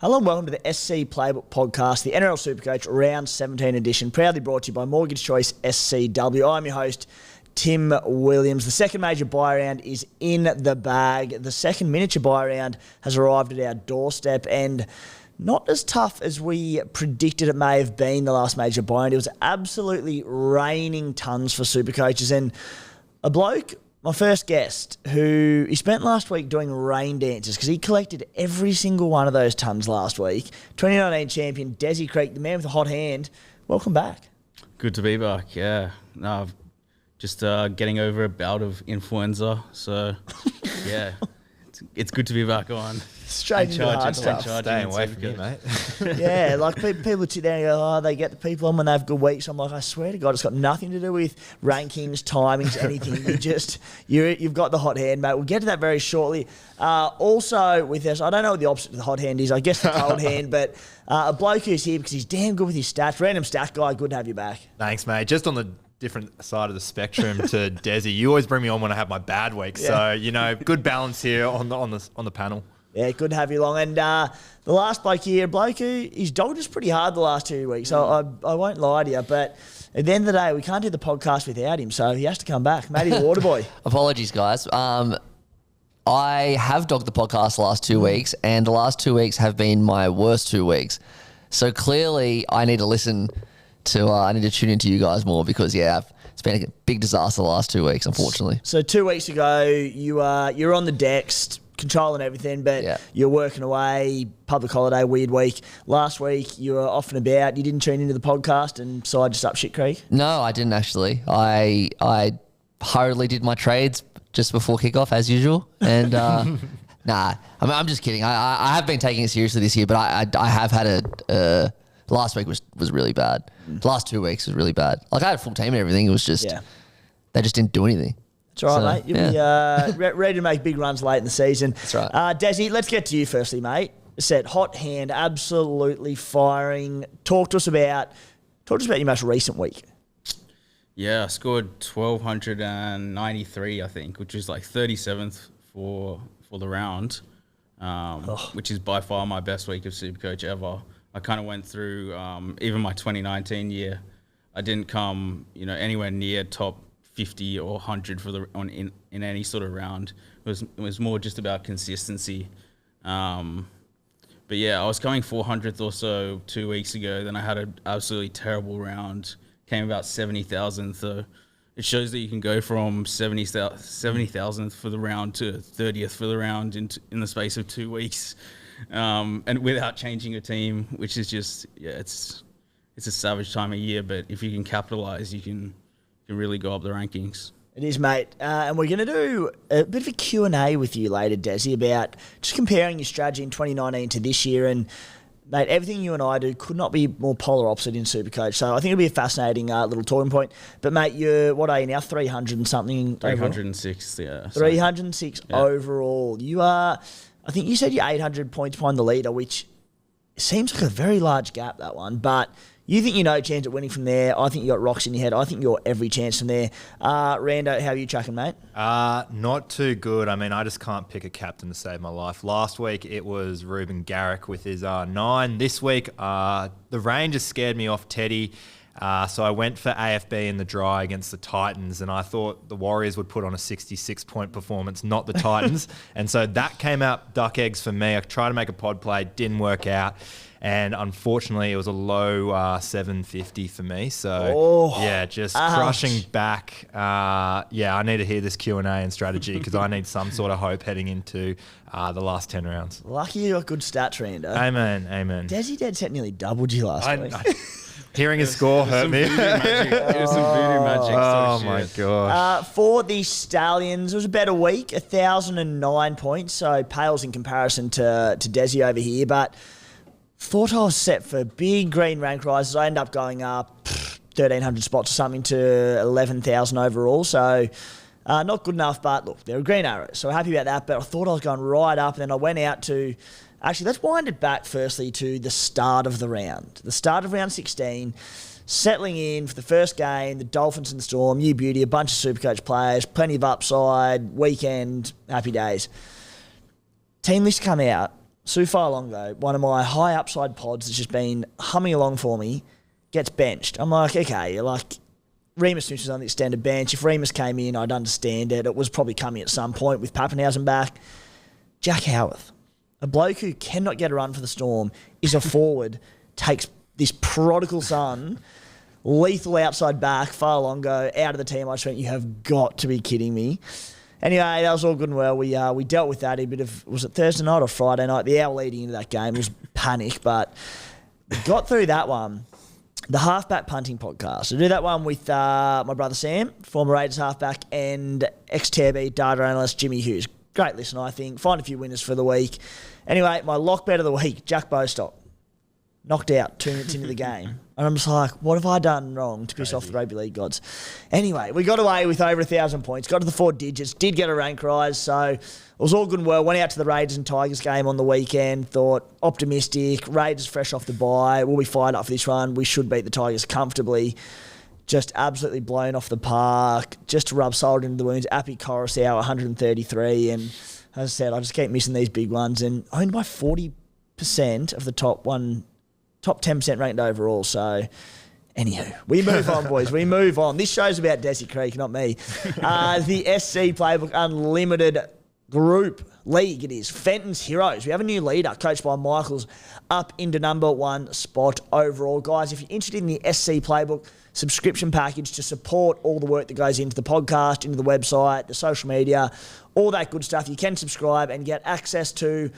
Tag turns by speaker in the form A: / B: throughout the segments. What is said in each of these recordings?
A: Hello and welcome to the SC Playbook podcast, the NRL Supercoach Round 17 edition, proudly brought to you by Mortgage Choice SCW. I'm your host, Tim Williams. The second major buy round is in the bag. The second miniature buy round has arrived at our doorstep and not as tough as we predicted it may have been the last major buy round. It was absolutely raining tons for Supercoaches, and a bloke, my first guest, who he spent last week doing rain dances because he collected every single one of those tons last week. 2019 champion Dezzy Creek, the man with a hot hand. Welcome back.
B: Good to be back, yeah. No, just getting over a bout of influenza, so yeah, it's good to be back on.
A: Straight into the hard stuff.
C: Staying away from you, mate.
A: Yeah, like people sit there and go, oh, they get the people on when they have good weeks. I'm like, I swear to God, it's got nothing to do with rankings, timings, anything. You've got the hot hand, mate. We'll get to that very shortly. Also with us, I don't know what the opposite of the hot hand is. I guess the cold hand, but a bloke who's here because he's damn good with his stats. Random stat guy, good to have you back.
C: Thanks, mate. Just on the different side of the spectrum to Dezzy. You always bring me on when I have my bad weeks. Yeah. So, good balance here on the panel.
A: Yeah, good to have you along. And the last bloke here, he's dogged us pretty hard the last 2 weeks. So I won't lie to you, but at the end of the day, we can't do the podcast without him, so he has to come back. Matty the Waterboy.
D: Apologies, guys. I have dogged the podcast the last 2 weeks, and the last 2 weeks have been my worst 2 weeks. So clearly, I need to listen to. I need to tune into you guys more because it's been a big disaster the last 2 weeks, unfortunately.
A: So 2 weeks ago, you're on the decks, controlling everything, but you're working away, public holiday, weird week. Last week, you were off and about. You didn't tune into the podcast and so I just up shit creek?
D: No, I didn't actually. I hurriedly did my trades just before kickoff, as usual. And nah, I'm just kidding. I have been taking it seriously this year, but I have had last week was really bad. The last 2 weeks was really bad. Like, I had a full team and everything. It was just, they just didn't do anything.
A: That's all right, mate. You'll be ready to make big runs late in the season.
D: That's right.
A: Dezzy, let's get to you firstly, mate. Said hot hand, absolutely firing. Talk to us about your most recent week.
B: Yeah, I scored 1,293, I think, which is like 37th for the round, which is by far my best week of Supercoach ever. I kind of went through even my 2019 year. I didn't come, anywhere near top 50 or 100 in any sort of round. It was more just about consistency. But yeah, I was coming 400th or so 2 weeks ago. Then I had an absolutely terrible round. Came about 70,000. So it shows that you can go from 70,000th for the round to 30th for the round in the space of 2 weeks, and without changing a team, which is just it's a savage time of year. But if you can capitalize, you can really go up the rankings.
A: It is, mate. And we're going to do a bit of a Q&A with you later, Dezzy, about just comparing your strategy in 2019 to this year. And, mate, everything you and I do could not be more polar opposite in Supercoach. So I think it'll be a fascinating little talking point. But, mate, what are you now? 300 and something?
B: 306,
A: overall? Yeah. 306 overall. You are, I think you said you're 800 points behind the leader, which seems like a very large gap, that one. But you think you no chance at winning from there. I think you got rocks in your head. I think you're every chance from there. Rando, how are you tracking, mate?
C: Not too good. I mean, I just can't pick a captain to save my life. Last week, it was Ruben Garrick with his 9. This week, the rain just scared me off Teddy. So I went for AFB in the dry against the Titans, and I thought the Warriors would put on a 66-point performance, not the Titans. And so that came out duck eggs for me. I tried to make a pod play, didn't work out. And unfortunately, it was a low 750 for me. So, crushing back. I need to hear this Q&A and strategy because I need some sort of hope heading into the last 10 rounds.
A: Lucky you got good stats, Rando.
C: Amen.
A: Dezzy Dead set nearly doubled you last week.
C: Hearing his score hurt me.
B: It was some voodoo magic.
C: Oh, my gosh.
A: For the Stallions, it was a better week, 1,009 points. So, pales in comparison to Dezzy over here. But thought I was set for big green rank rises. I end up going up 1,300 spots or something to 11,000 overall. So not good enough, but look, they're a green arrow. So happy about that. But I thought I was going right up. And then I went out to, actually, let's wind it back firstly to the start of the round. The start of round 16, settling in for the first game, the Dolphins and the Storm, new beauty, a bunch of Supercoach players, plenty of upside, weekend, happy days. Team list come out. Sufalongo, one of my high upside pods that's just been humming along for me, gets benched. I'm like, okay, like Remus Smith was on the extended bench. If Remus came in, I'd understand it. It was probably coming at some point with Pappenhausen back. Jack Howarth, a bloke who cannot get a run for the Storm, is a forward, takes this prodigal son, lethal outside back, Falongo, out of the team. I just went, you have got to be kidding me. Anyway, that was all good and well. We dealt with that a bit of, was it Thursday night or Friday night? The hour leading into that game was panic, but we got through that one. The Halfback Punting Podcast. I do that one with my brother Sam, former Raiders halfback, and ex-TB data analyst Jimmy Hughes. Great listen, I think. Find a few winners for the week. Anyway, my lock bet of the week, Jack Bostock. Knocked out 2 minutes into the game. And I'm just like, what have I done wrong to piss off the rugby league gods? Anyway, we got away with over 1,000 points, got to the 4 digits, did get a rank rise, so it was all good and well. Went out to the Raiders and Tigers game on the weekend, thought optimistic, Raiders fresh off the bye, we'll be fired up for this one, we should beat the Tigers comfortably. Just absolutely blown off the park, just to rub salt into the wounds. Appy Coruscant, 133, and as I said, I just keep missing these big ones, and owned by 40% of the top 10% ranked overall. So, anywho, we move on, boys. We move on. This show's about Dezzy Creek, not me. The SC Playbook Unlimited Group League, it is. Fenton's Heroes. We have a new leader, coached by Michaels, up into number 1 spot overall. Guys, if you're interested in the SC Playbook subscription package to support all the work that goes into the podcast, into the website, the social media, all that good stuff, you can subscribe and get access to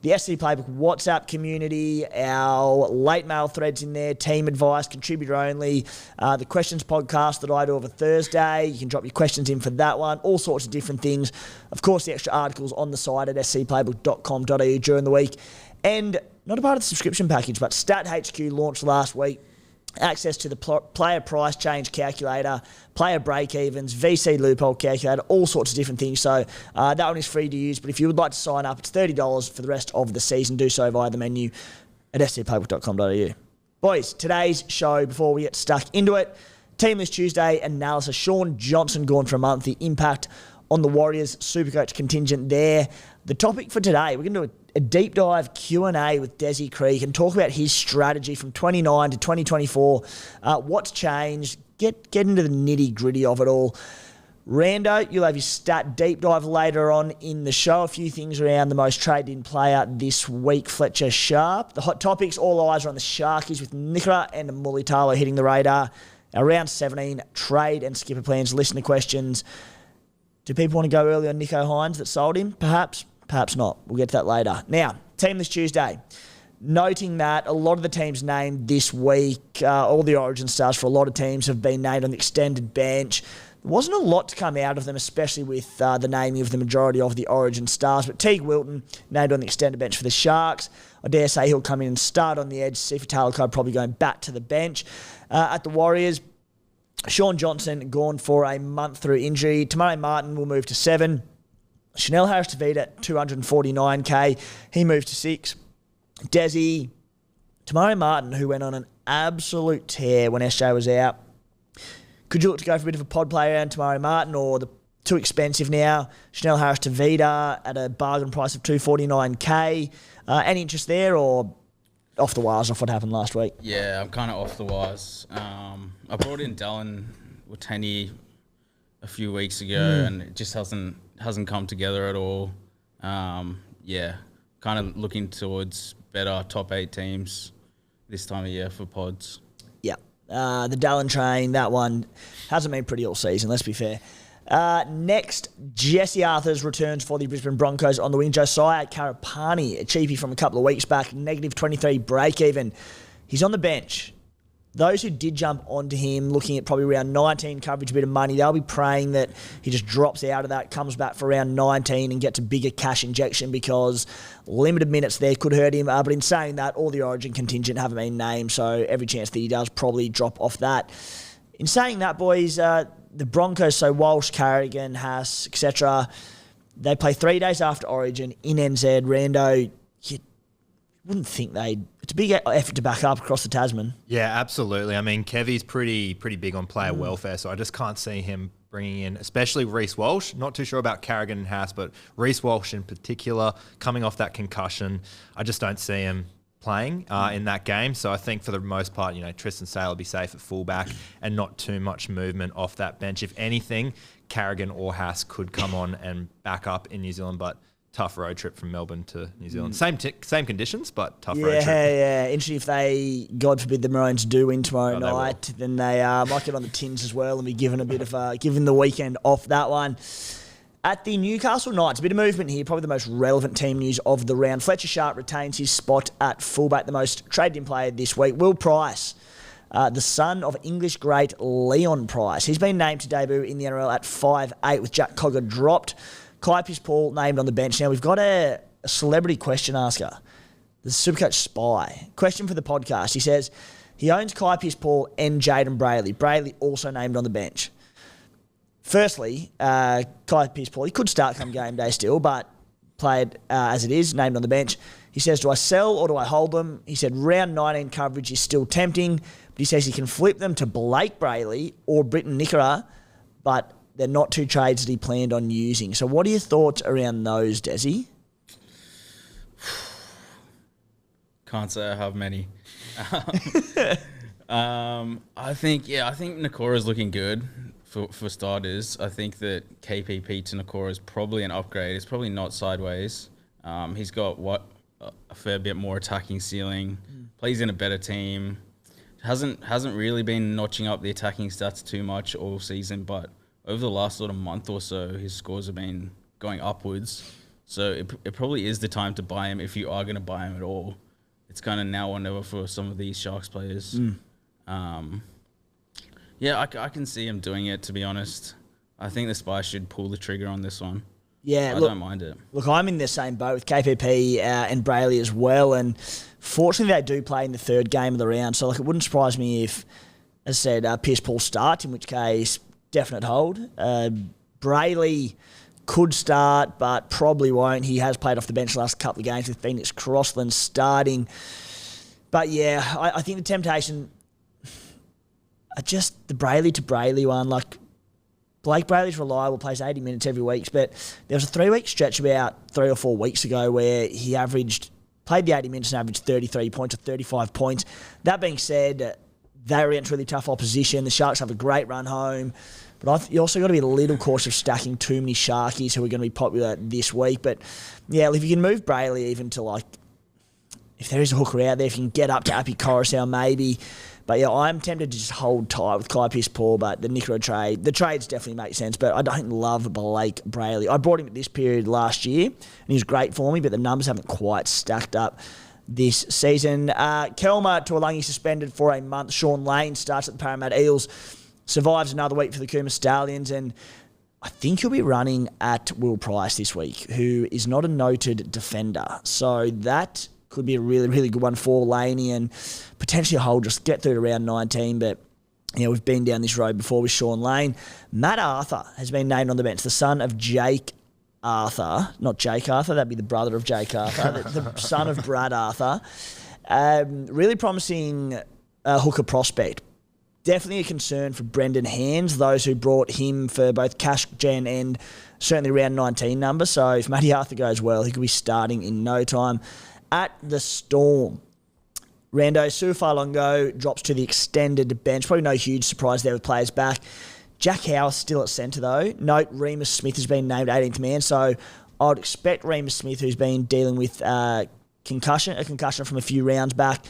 A: the SC Playbook WhatsApp community, our late mail threads in there, team advice, contributor only, the questions podcast that I do over Thursday. You can drop your questions in for that one, all sorts of different things. Of course, the extra articles on the site at scplaybook.com.au during the week. And not a part of the subscription package, but Stat HQ launched last week. Access to the player price change calculator, player break-evens, VC loophole calculator, all sorts of different things. So that one is free to use. But if you would like to sign up, it's $30 for the rest of the season. Do so via the menu at scplaybook.com.au. Boys, today's show, before we get stuck into it, Team List Tuesday analysis. Sean Johnson gone for a month. The impact on the Warriors Supercoach contingent there. The topic for today, we're going to do a deep dive Q&A with Dezzy Creek and talk about his strategy from 29 to 2024. What's changed? Get into the nitty gritty of it all. Rando, you'll have your stat deep dive later on in the show. A few things around the most traded in player this week, Fletcher Sharp. The hot topics, all eyes are on the Sharkies with Nikora and Mulitalo hitting the radar. Our round 17 trade and skipper plans, listener questions. Do people want to go early on Nicho Hynes that sold him? Perhaps not. We'll get to that later. Now, Team List Tuesday. Noting that a lot of the teams named this week, all the origin stars for a lot of teams have been named on the extended bench. There wasn't a lot to come out of them, especially with the naming of the majority of the origin stars. But Teague Wilton named on the extended bench for the Sharks. I dare say he'll come in and start on the edge. Sifa Talakai probably going back to the bench. At the Warriors, Sean Johnson gone for a month through injury. Tamari Martin will move to 7. Chanel Harris-Tavita at 249k. He moved to 6. Dezzy, Tamari Martin, who went on an absolute tear when SJ was out. Could you look to go for a bit of a pod play around Tamari Martin, or too expensive now? Chanel Harris-Tavita at a bargain price of 249k. Any interest there, or off the wires off what happened last week?
B: Yeah, I'm kind of off the wires. I brought in Dallin Wateni a few weeks ago, and it just hasn't come together at all. Yeah, kind of looking towards better top 8 teams this time of year for pods. Yeah,
A: the Dallin train, that one hasn't been pretty all season, let's be fair. Next, Jesse Arthurs returns for the Brisbane Broncos on the wing. Josiah Karapani, a cheapie from a couple of weeks back, negative 23 break even. He's on the bench. Those who did jump onto him, looking at probably around 19 coverage, a bit of money, they'll be praying that he just drops out of that, comes back for around 19 and gets a bigger cash injection, because limited minutes there could hurt him. But in saying that, all the origin contingent haven't been named, so every chance that he does probably drop off that. In saying that, boys, the Broncos, so Walsh, Carrigan, Haas, etc., they play 3 days after Origin in NZ. Rando, you wouldn't think it's a big effort to back up across the Tasman.
C: Yeah, absolutely. I mean, Kevy's pretty big on player welfare, so I just can't see him bringing in, especially Reece Walsh. Not too sure about Carrigan and Haas, but Reece Walsh in particular, coming off that concussion, I just don't see him playing in that game. So I think for the most part, Tristan Saylor will be safe at fullback and not too much movement off that bench. If anything, Carrigan or Haas could come on and back up in New Zealand, but tough road trip from Melbourne to New Zealand. Same conditions, but tough road trip.
A: Yeah. Interesting if they, God forbid, the Maroons do win tomorrow night, then they might get on the tins as well and be given a bit of given the weekend off that one. At the Newcastle Knights, a bit of movement here, probably the most relevant team news of the round. Fletcher Sharp retains his spot at fullback, the most traded-in player this week. Will Price, the son of English great Leon Price. He's been named to debut in the NRL at 5'8", with Jack Cogger dropped. Kai Pearce-Paul named on the bench. Now, we've got a celebrity question asker, the Supercoach Spy. Question for the podcast. He says, he owns Kai Pearce-Paul and Jaden Brayley. Brayley also named on the bench. Firstly, Kai Pearce-Paul, he could start come game day still, but played as it is, named on the bench. He says, do I sell or do I hold them? He said round 19 coverage is still tempting, but he says he can flip them to Blake Brayley or Britton Nikora, but they're not two trades that he planned on using. So what are your thoughts around those, Dezzy?
B: Can't say I have many. I think Nikora's looking good for starters. I think that KPP to Nikora is probably an upgrade. It's probably not sideways. He's got a fair bit more attacking ceiling. Plays in a better team. Hasn't really been notching up the attacking stats too much all season, but over the last sort of month or so, his scores have been going upwards. So it probably is the time to buy him if you are going to buy him at all. It's kind of now or never for some of these Sharks players. I can see him doing it, to be honest. I think the Spy should pull the trigger on this one.
A: Yeah,
B: I don't mind it.
A: Look, I'm in the same boat with KPP and Brayley as well. And fortunately, they do play in the third game of the round. So it wouldn't surprise me if, as I said, Pearce-Paul starts, in which case, definite hold. Brayley could start, but probably won't. He has played off the bench the last couple of games with Phoenix Crossland starting. But yeah, I think the temptation, just the Brayley to Brayley one. Like, Blake Brayley's reliable, plays 80 minutes every week, but there was a 3-week stretch about 3 or 4 weeks ago where he played the 80 minutes and averaged 33 points or 35 points. That being said, they're against really tough opposition. The Sharks have a great run home. But you also got to be a little cautious of stacking too many Sharkies who are going to be popular this week. But, yeah, if you can move Brayley even to, if there is a hooker out there, if you can get up to Appy Coruscant maybe. But, yeah, I'm tempted to just hold tight with Kai Pearce-Paul, but the Nikora trade, the trades definitely make sense. But I don't love Blake Brayley. I brought him at this period last year, and he was great for me, but the numbers haven't quite stacked up this season. Kelma Tuolangi suspended for a month. Sean Lane starts at the Parramatta Eels. Survives another week for the Cooma Stallions, and I think he'll be running at Will Price this week, who is not a noted defender. So that could be a really, really good one for Laney and potentially a hold, just get through to round 19. But, we've been down this road before with Sean Lane. Matt Arthur has been named on the bench, the son of Jake Arthur. Not Jake Arthur, that'd be the brother of Jake Arthur, the son of Brad Arthur. Really promising hooker prospect. Definitely a concern for Brendan Hands, those who brought him for both cash gen and certainly round 19 numbers. So if Matty Arthur goes well, he could be starting in no time. At the Storm, Rando Suafalongo drops to the extended bench. Probably no huge surprise there with players back. Jack Howarth still at centre though. Note Remus Smith has been named 18th man, so I would expect Remus Smith, who's been dealing with a concussion from a few rounds back,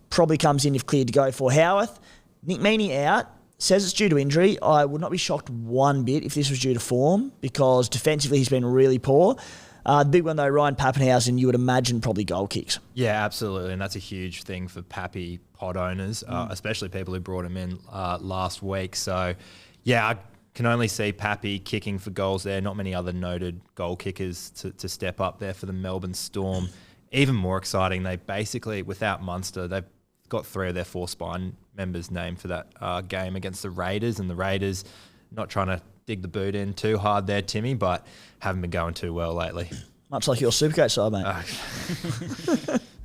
A: probably comes in if cleared to go for Howarth. Nick Meaney out, says it's due to injury. I would not be shocked one bit if this was due to form, because defensively he's been really poor. The big one though, Ryan Pappenhausen, you would imagine probably goal kicks.
C: Yeah, absolutely, and that's a huge thing for Pappy pod owners, especially people who brought him in last week. So, yeah, I can only see Pappy kicking for goals there. Not many other noted goal kickers to step up there for the Melbourne Storm. Even more exciting, they basically, without Munster, they've got 3 of their 4 spine members named for that game against the Raiders, and the Raiders, not trying to dig the boot in too hard there, Timmy, but haven't been going too well lately.
A: Much like your Supercoach side, mate.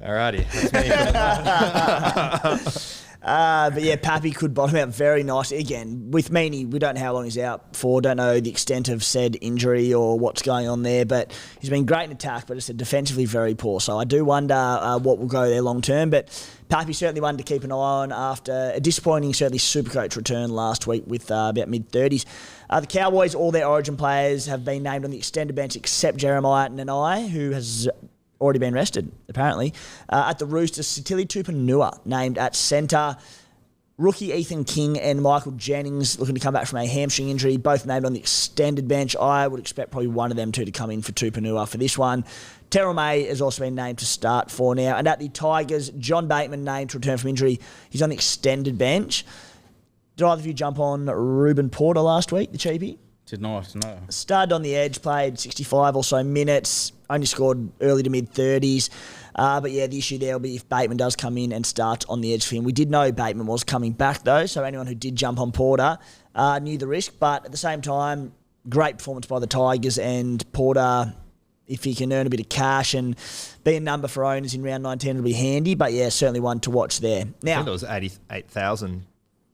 C: Alrighty, that's
A: But yeah, Pappy could bottom out very nice. Again, with Meaney, we don't know how long he's out for. Don't know the extent of said injury or what's going on there. But he's been great in attack, but it's defensively very poor. So I do wonder what will go there long term. But Pappy certainly one to keep an eye on after a disappointing, certainly Supercoach return last week with about mid-30s. The Cowboys, all their origin players have been named on the extended bench except Jeremiah Nanai, who has already been rested, apparently. At the Roosters, Sitili Tupanua named at centre. Rookie Ethan King and Michael Jennings looking to come back from a hamstring injury, both named on the extended bench. I would expect probably one of them two to come in for Tupanua for this one. Terrell May has also been named to start for now. And at the Tigers, John Bateman named to return from injury. He's on the extended bench. Did either of you jump on Ruben Porter last week, the cheapie?
B: Did not, no.
A: Started on the edge, played 65 or so minutes, only scored early to mid-30s. But yeah, the issue there will be if Bateman does come in and starts on the edge for him. We did know Bateman was coming back though, so anyone who did jump on Porter knew the risk. But at the same time, great performance by the Tigers, and Porter, if he can earn a bit of cash and be a number for owners in round 19, it'll be handy. But yeah, certainly one to watch there. Now,
C: I think it was 88,000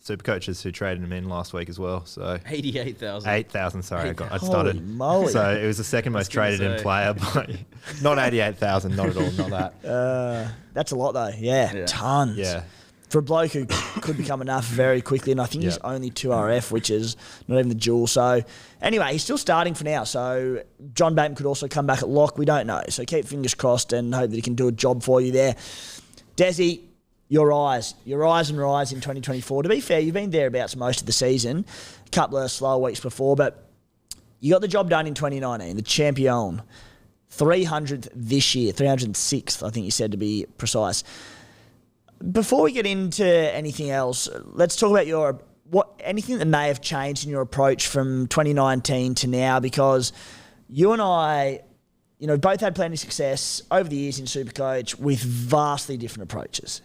C: Supercoaches who traded him in last week as well. So
B: 88,000.
C: 8,000. Sorry, I
A: Holy
C: started.
A: moly.
C: So it was the second most traded in player, but not 88,000. Not at all. Not that.
A: that's a lot though. Yeah, tons.
C: Yeah.
A: For a bloke who could become enough very quickly, and I think he's only 2 RF, which is not even the dual. So anyway, he's still starting for now. So John Bateman could also come back at lock. We don't know. So keep fingers crossed and hope that he can do a job for you there. Dezzy, your rise and rise in 2024. To be fair, you've been thereabouts most of the season. A couple of slow weeks before, but you got the job done in 2019, the champion. 300th this year, 306th, I think you said to be precise. Before we get into anything else, let's talk about anything that may have changed in your approach from 2019 to now, because you and I, both had plenty of success over the years in Supercoach with vastly different approaches.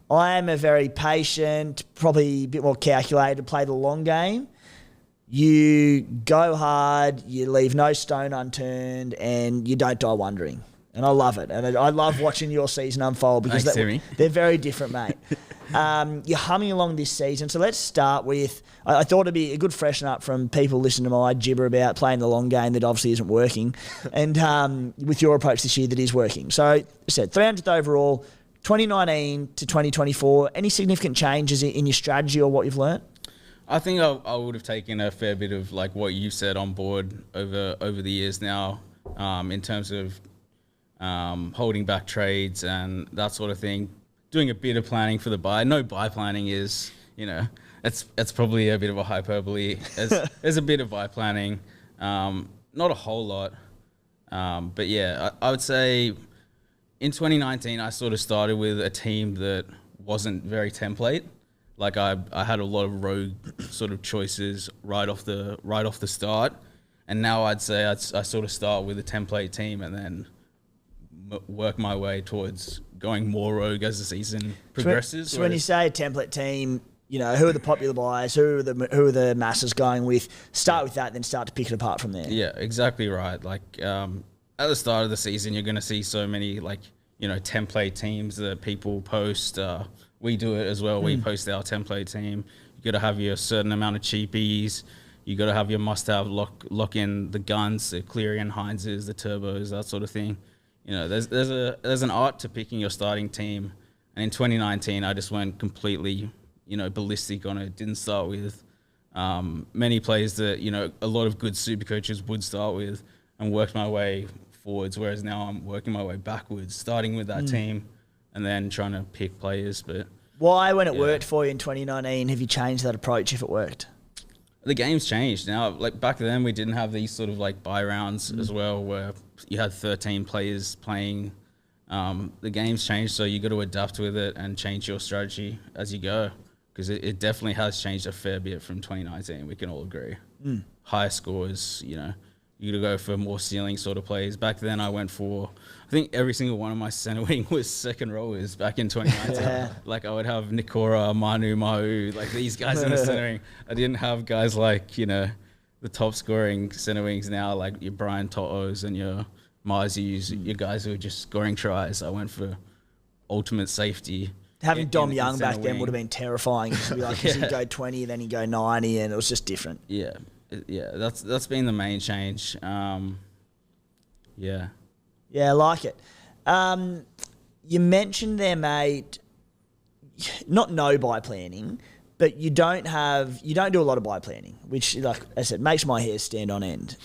A: I am a very patient, probably a bit more calculated, play the long game. You go hard, you leave no stone unturned, and you don't die wondering. And I love it. And I love watching your season unfold because they're very different, mate. You're humming along this season. So let's start with, I thought it'd be a good freshen up from people listening to my gibber about playing the long game that obviously isn't working, and with your approach this year that is working. So I said 300th overall, 2019 to 2024. Any significant changes in your strategy or what you've learnt?
B: I think I would have taken a fair bit of like what you said on board over the years now, in terms of holding back trades and that sort of thing. Doing a bit of planning for the buy. No buy planning is, it's probably a bit of a hyperbole. There's a bit of buy planning, not a whole lot, but yeah, I would say in 2019 I sort of started with a team that wasn't very template. Like I had a lot of rogue sort of choices right off the start, and now I'd say I sort of start with a template team and then work my way towards going more rogue as the season progresses.
A: So when you say a template team, who are the popular buyers, who are the masses going with? Start with that, then start to pick it apart from there.
B: Yeah, exactly right. Like at the start of the season, you're going to see so many template teams that people post. We do it as well. We post our template team. You got to have your certain amount of cheapies. You got to have your must-have lock in the guns, the Cleary Hyneses, the turbos, that sort of thing. There's an art to picking your starting team. And in 2019, I just went completely, ballistic on it. Didn't start with many players that, a lot of good Supercoaches would start with, and worked my way forwards, whereas now I'm working my way backwards, starting with that team and then trying to pick players. But
A: why, when it worked for you in 2019, have you changed that approach if it worked?
B: The game's changed now. Like back then, we didn't have these sort of like buy rounds as well, where you had 13 players playing. The game's changed, so you got to adapt with it and change your strategy as you go, because it definitely has changed a fair bit from 2019. We can all agree. Higher scores, you got to go for more ceiling sort of plays. Back then, I went for, I think every single one of my center wing was second rowers back in 2019.
A: Yeah.
B: Like I would have Nikora, Manu, Mahu, like these guys in the center wing. I didn't have guys like, the top scoring center wings now, like your Brian To'os and your Marzies, your guys who are just scoring tries. I went for ultimate safety.
A: Having Dom
B: in
A: Young back
B: centre
A: then
B: wing.
A: would have been terrifying. It'd be like, he'd go 20, then he'd go 90, and it was just different.
B: Yeah, that's been the main change. Yeah,
A: I like it. You mentioned there, mate, not no buy planning, but you don't do a lot of buy planning, which, like I said, makes my hair stand on end.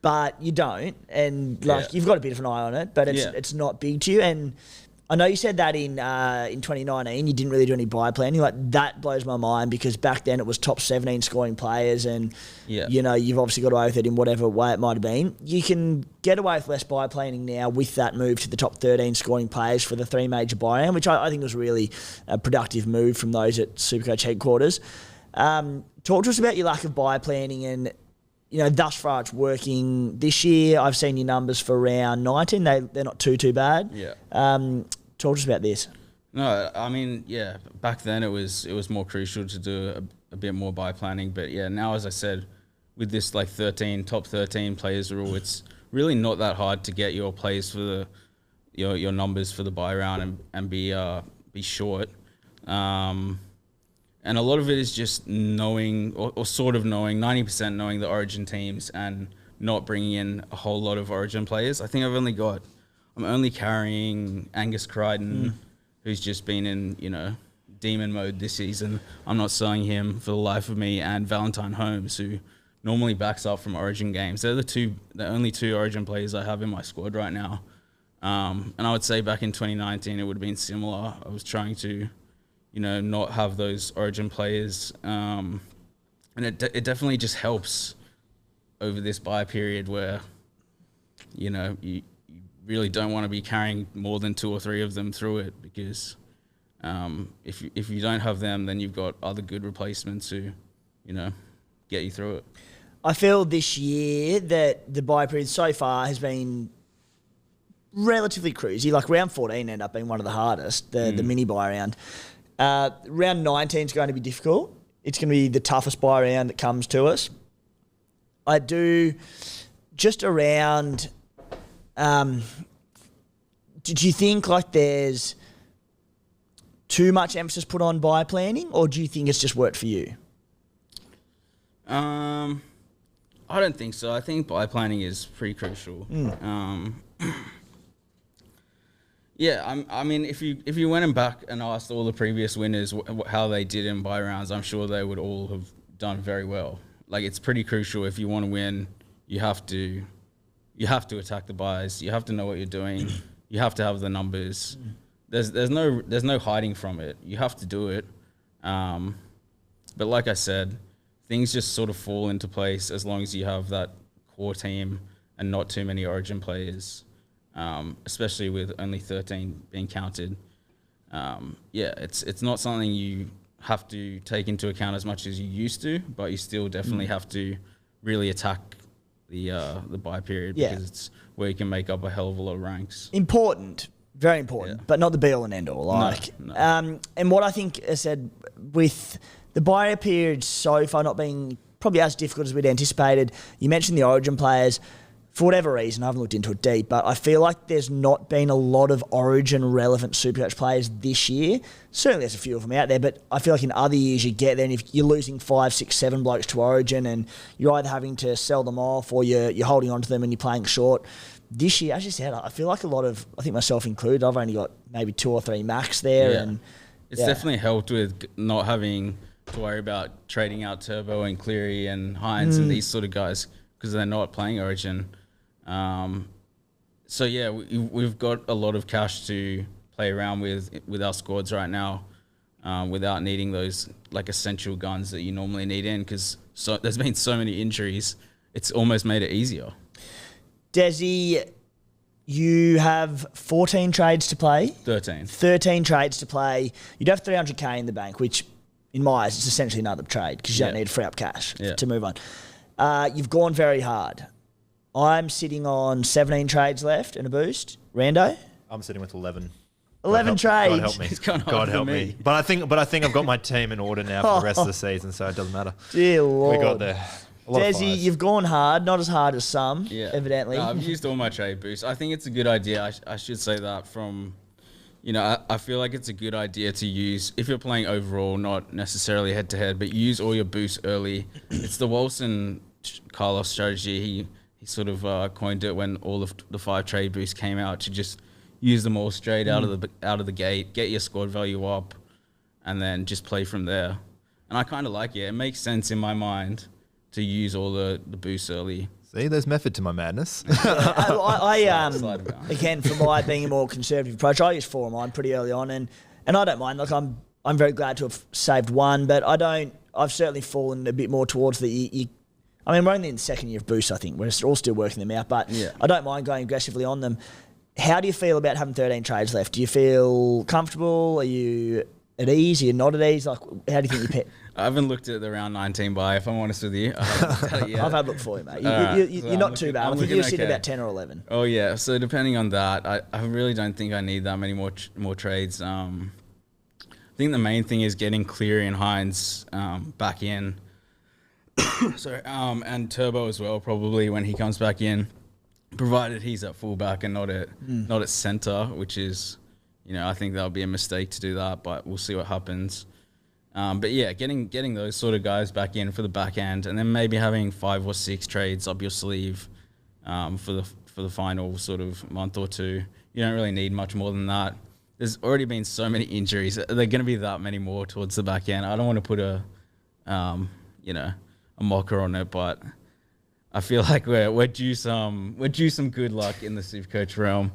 A: But you don't, and you've got a bit of an eye on it, but it's not big to you. And I know you said that in 2019 you didn't really do any buy planning. Like, that blows my mind, because back then it was top 17 scoring players, and you know, you've obviously got away with it in whatever way it might have been. You can get away with less buy planning now with that move to the top 13 scoring players for the 3 major buy round, which I think was really a productive move from those at Supercoach headquarters. Talk to us about your lack of buy planning, and you know, thus far it's working this year. I've seen your numbers for round 19. They're not too bad.
B: Yeah.
A: Talk to us about this.
B: No, I mean, back then it was more crucial to do a bit more buy planning. But now, as I said, with this like top 13 players rule, it's really not that hard to get your plays for your numbers for the buy round and be short. And a lot of it is just knowing, or sort of knowing, 90% knowing the Origin teams and not bringing in a whole lot of Origin players. I think I'm only carrying Angus Crichton, who's just been in, you know, demon mode this season. I'm not selling him for the life of me, and Valentine Holmes, who normally backs up from Origin games. They're the only 2 Origin players I have in my squad right now. And I would say back in 2019 it would have been similar. I was trying to, you know, not have those Origin players. And it definitely just helps over this buy period where, you know, you really don't want to be carrying more than 2 or 3 of them through it, because if you don't have them, then you've got other good replacements who, you know, get you through it.
A: I feel this year that the buy period so far has been relatively cruisy. Like, round 14 ended up being one of the hardest, the mini buy round. Round 19 is going to be difficult. It's going to be the toughest buy round that comes to us. I do just around... do you think like there's too much emphasis put on buy planning, or do you think it's just worked for you?
B: I don't think so. I think buy planning is pretty crucial. I mean, if you went back and asked all the previous winners how they did in buy rounds, I'm sure they would all have done very well. Like, it's pretty crucial. If you want to win, you have to attack the buys. You have to know what you're doing. You have to have the numbers. There's no hiding from it. You have to do it. But like I said, things just sort of fall into place as long as you have that core team and not too many Origin players, especially with only 13 being counted. It's not something you have to take into account as much as you used to, but you still definitely have to really attack the buy period, because it's where you can make up a hell of a lot of ranks. Important, very important, but not the be all and end all.
A: No. And what I think I said with the buy period so far not being probably as difficult as we'd anticipated. You mentioned the Origin players. For whatever reason, I haven't looked into it deep, but I feel like there's not been a lot of Origin-relevant Supercoach players this year. Certainly there's a few of them out there, but I feel like in other years you get there, and if you're losing 5, 6, 7 blokes to Origin, and you're either having to sell them off or you're holding on to them and you're playing short. This year, as you said, I feel like a lot of, I think myself included, I've only got maybe 2 or 3 max there.
B: Yeah.
A: And
B: it's definitely helped with not having to worry about trading out Turbo and Cleary and Hynes and these sort of guys, because they're not playing Origin. We've got a lot of cash to play around with our squads right now, without needing those like essential guns that you normally need in, because there's been so many injuries. It's almost made it easier.
A: Dezzy, you have 14 trades to play. 13 trades to play. You'd have 300k in the bank, which in my eyes is essentially another trade, because you don't need to free up cash to move on. You've gone very hard. I'm sitting on 17 trades left and a boost. Rando?
C: I'm sitting with 11.
A: 11 trades.
C: God help me. God help me. But I think I've got my team in order now for the rest of the season, so it doesn't matter.
A: Dear Lord.
C: We got there.
A: Dezzy, you've gone hard, not as hard as some, evidently.
B: No, I've used all my trade boosts. I think it's a good idea. I should say that from I feel like it's a good idea to use, if you're playing overall, not necessarily head-to-head, but use all your boosts early. It's the Wilson Carlos strategy. He sort of coined it when all of the 5 trade boosts came out, to just use them all straight out of the gate, get your squad value up, and then just play from there. And I kind of like it. It makes sense in my mind to use all the boosts early.
C: See, there's method to my madness.
A: Again, for my being a more conservative approach, I use 4 of mine pretty early on, and I don't mind. Like I'm very glad to have saved 1, but I've certainly fallen a bit more towards the. I mean, we're only in the second year of boosts. I think we're all still working them out, but I don't mind going aggressively on them. How do you feel about having 13 trades left? Do you feel comfortable? Are you at ease? Are you not at ease? Like, how do you think you pick?
B: I haven't looked at the round 19 buy, if I'm honest with you.
A: I've had a look for you, mate. You're not too bad. I think you're sitting about 10 or 11.
B: Oh, yeah. So depending on that, I really don't think I need that many more trades. I think the main thing is getting Cleary and Hynes back in. And Turbo as well, probably when he comes back in, provided he's at fullback and not at centre, which is, I think that would be a mistake to do that, but we'll see what happens. But yeah, getting those sort of guys back in for the back end, and then maybe having 5 or 6 trades up your sleeve for the final sort of month or two. You don't really need much more than that. There's already been so many injuries. There are going to be that many more towards the back end. I don't want to put a mocker on it, but I feel like we're due some good luck in the Supercoach realm.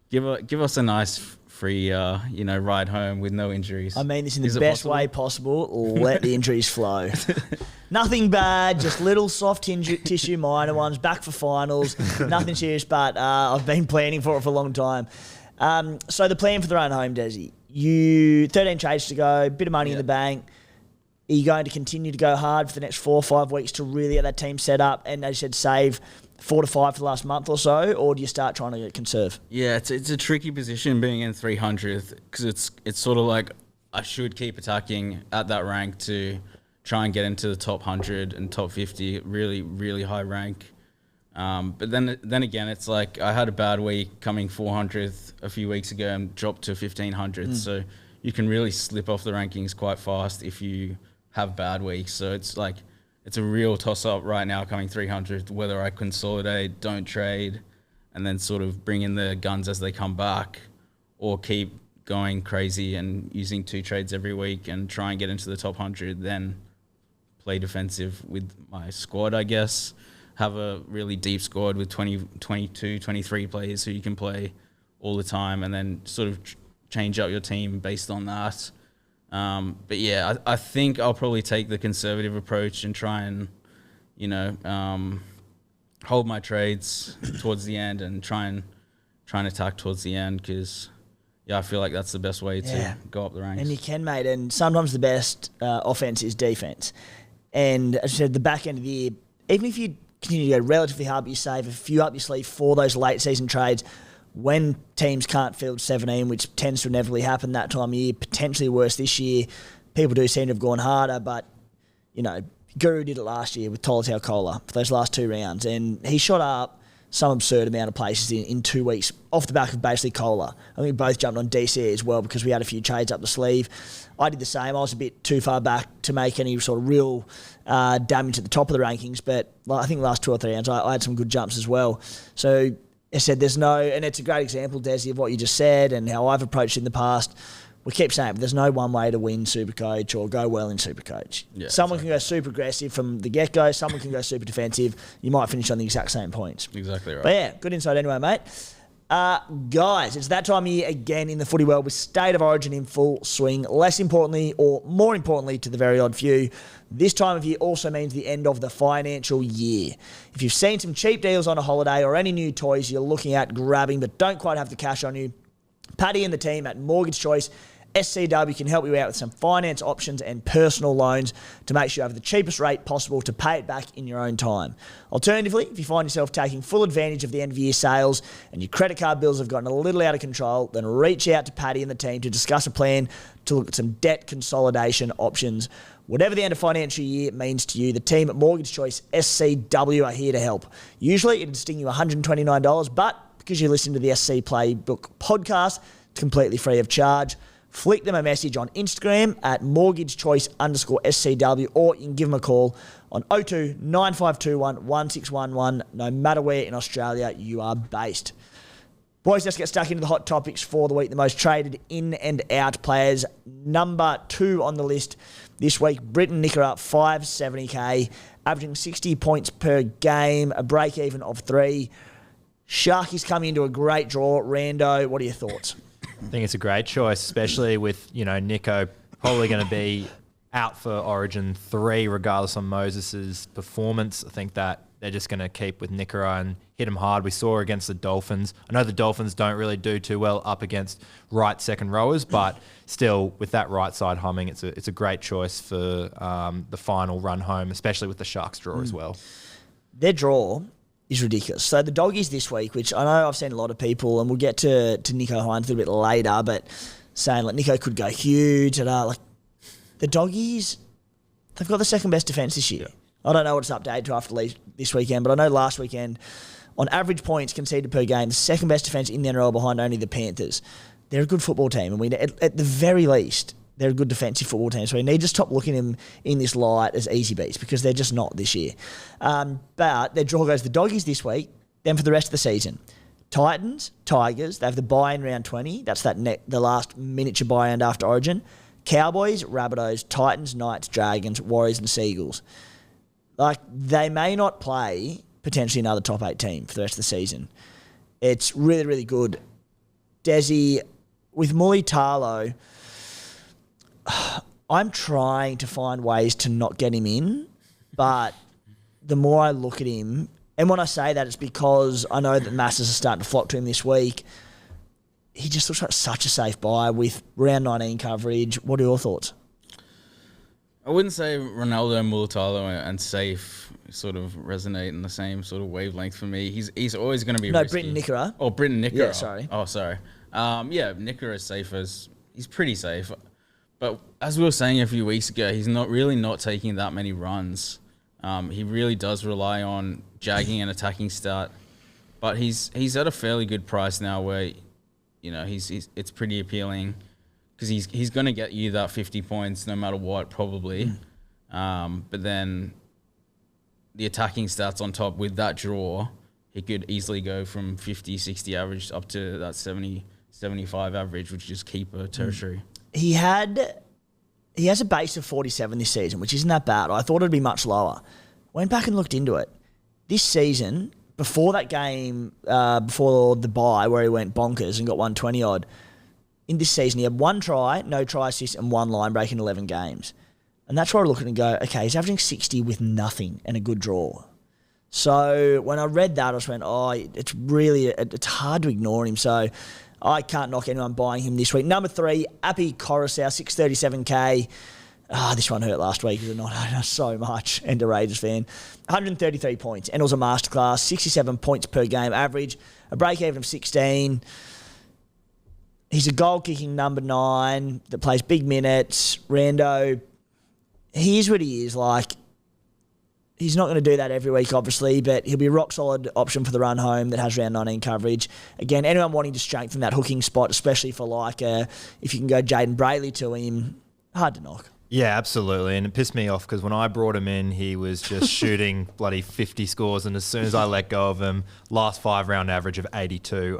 B: Give us a nice free ride home with no injuries.
A: I mean this in the best way possible. Let the injuries flow. Nothing bad, just little soft tissue minor ones, back for finals. Nothing serious, but I've been planning for it for a long time. So the plan for the run home, Dezzy. 13 trades to go, bit of money in the bank. Are you going to continue to go hard for the next 4 or 5 weeks to really get that team set up and, as you said, save 4 to 5 for the last month or so, or do you start trying to conserve?
B: Yeah, it's a tricky position being in 300th, because it's sort of like I should keep attacking at that rank to try and get into the top 100 and top 50, really, really high rank. But then again, it's like I had a bad week coming 400th a few weeks ago and dropped to 1500th, so you can really slip off the rankings quite fast if you have bad weeks. So it's like it's a real toss-up right now coming 300th, whether I consolidate, don't trade, and then sort of bring in the guns as they come back, or keep going crazy and using 2 trades every week and try and get into the top 100, then play defensive with my squad, I guess. Have a really deep squad with 20, 22, 23 players who you can play all the time, and then sort of change up your team based on that. But yeah, I think I'll probably take the conservative approach and try and, hold my trades towards the end and try and attack towards the end, because I feel like that's the best way to go up the ranks.
A: And you can, mate. And sometimes the best offense is defense. And as I said, the back end of the year, even if you continue to go relatively hard, but you save a few up your sleeve for those late season trades, when teams can't field 17, which tends to inevitably happen that time of year, potentially worse this year, people do seem to have gone harder, but, Guru did it last year with Mulitalo Cola for those last 2 rounds, and he shot up some absurd amount of places in 2 weeks off the back of basically Cola. I think we both jumped on DC as well because we had a few trades up the sleeve. I did the same. I was a bit too far back to make any sort of real damage at the top of the rankings, but I think the last 2 or 3 rounds I had some good jumps as well. So I said and it's a great example, Dezzy, of what you just said and how I've approached it in the past. We keep saying there's no one way to win Supercoach or go well in Supercoach. Yeah, someone can go super aggressive from the get-go. Someone can go super defensive. You might finish on the exact same points.
B: Exactly right.
A: But yeah, good insight anyway, mate. Guys, it's that time of year again in the footy world with State of Origin in full swing. Less importantly, or more importantly to the very odd few, this time of year also means the end of the financial year. If you've seen some cheap deals on a holiday or any new toys you're looking at grabbing but don't quite have the cash on you, Paddy and the team at Mortgage Choice SCW can help you out with some finance options and personal loans to make sure you have the cheapest rate possible to pay it back in your own time. Alternatively, if you find yourself taking full advantage of the end of year sales and your credit card bills have gotten a little out of control, then reach out to Paddy and the team to discuss a plan to look at some debt consolidation options. Whatever the end of financial year means to you, the team at Mortgage Choice SCW are here to help. Usually it'd sting you $129, but because you listen to the SC Playbook podcast, It's completely free of charge. Flick them a message on Instagram at mortgagechoice_SCW, or you can give them a call on 02 9521 1611, no matter where in Australia you are based. Boys, let's get stuck into the hot topics for the week. The most traded in and out players. Number 2 on the list this week, Britton Nikora, 570k, averaging 60 points per game, a break-even of 3. Sharky's coming into a great draw. Rando, what are your thoughts?
C: I think it's a great choice, especially with, Nicho probably going to be out for Origin 3, regardless on Moses' performance. I think that they're just going to keep with Nikora and hit him hard. We saw against the Dolphins. I know the Dolphins don't really do too well up against right second rowers, but still, with that right side humming, it's a great choice for the final run home, especially with the Sharks draw as well.
A: Their draw is ridiculous. So the Doggies this week, which I know I've seen a lot of people, and we'll get to Nicho Hynes a little bit later, but saying like Nicho could go huge. And like the Doggies, they've got the second best defence this year. I don't know what it's updated to after this weekend, but I know last weekend, on average points conceded per game, the second best defence in the NRL behind only the Panthers. They're a good football team, and at the very least, they're a good defensive football team. So we need to stop looking at them in this light as easy beats, because they're just not this year. But their draw goes the Doggies this week, then for the rest of the season. Titans, Tigers, they have the bye in round 20. That's the last miniature bye round after Origin. Cowboys, Rabbitohs, Titans, Knights, Dragons, Warriors and Seagulls. Like, they may not play potentially another top 8 team for the rest of the season. It's really, really good. Dezzy, with Mulitalo, I'm trying to find ways to not get him in, but the more I look at him, and when I say that, it's because I know that masses are starting to flock to him this week. He just looks like such a safe buy with round 19 coverage. What are your thoughts?
B: I wouldn't say Ronaldo, Mulitalo, and Safe sort of resonate in the same sort of wavelength for me. He's always going to be risky.
A: Britton Nikora.
B: Oh, Britton Nikora.
A: Yeah, sorry.
B: Oh, sorry. Nikora is safe he's pretty safe. But as we were saying a few weeks ago, he's not taking that many runs. He really does rely on jagging and attacking start. But he's at a fairly good price now where, it's pretty appealing. Because he's going to get you that 50 points no matter what, probably. But then the attacking stats on top with that draw, he could easily go from 50, 60 average up to that 70, 75 average, which is keeper territory.
A: He has a base of 47 this season, which isn't that bad. I thought it'd be much lower. Went back and looked into it. This season, before that game, before the bye where he went bonkers and got 120 odd, in this season, he had 1 try, no try assist, and 1 line break in 11 games. And that's where I look at it and go, okay, he's averaging 60 with nothing and a good draw. So when I read that, I just went, it's hard to ignore him. So I can't knock anyone buying him this week. Number 3, Appy Coruscant, 637k. This one hurt last week because I know so much. And a Raiders fan. 133 points. And it was a masterclass. 67 points per game average. A break-even of 16. He's a goal-kicking number 9 that plays big minutes. Rando, he is what he is. Like, he's not going to do that every week, obviously, but he'll be a rock-solid option for the run home that has round 19 coverage. Again, anyone wanting to strengthen that hooking spot, especially for if you can go Jaden Brayley to him, hard to knock.
C: Yeah, absolutely. And it pissed me off because when I brought him in, he was just shooting bloody 50 scores. And as soon as I let go of him, last 5-round average of 82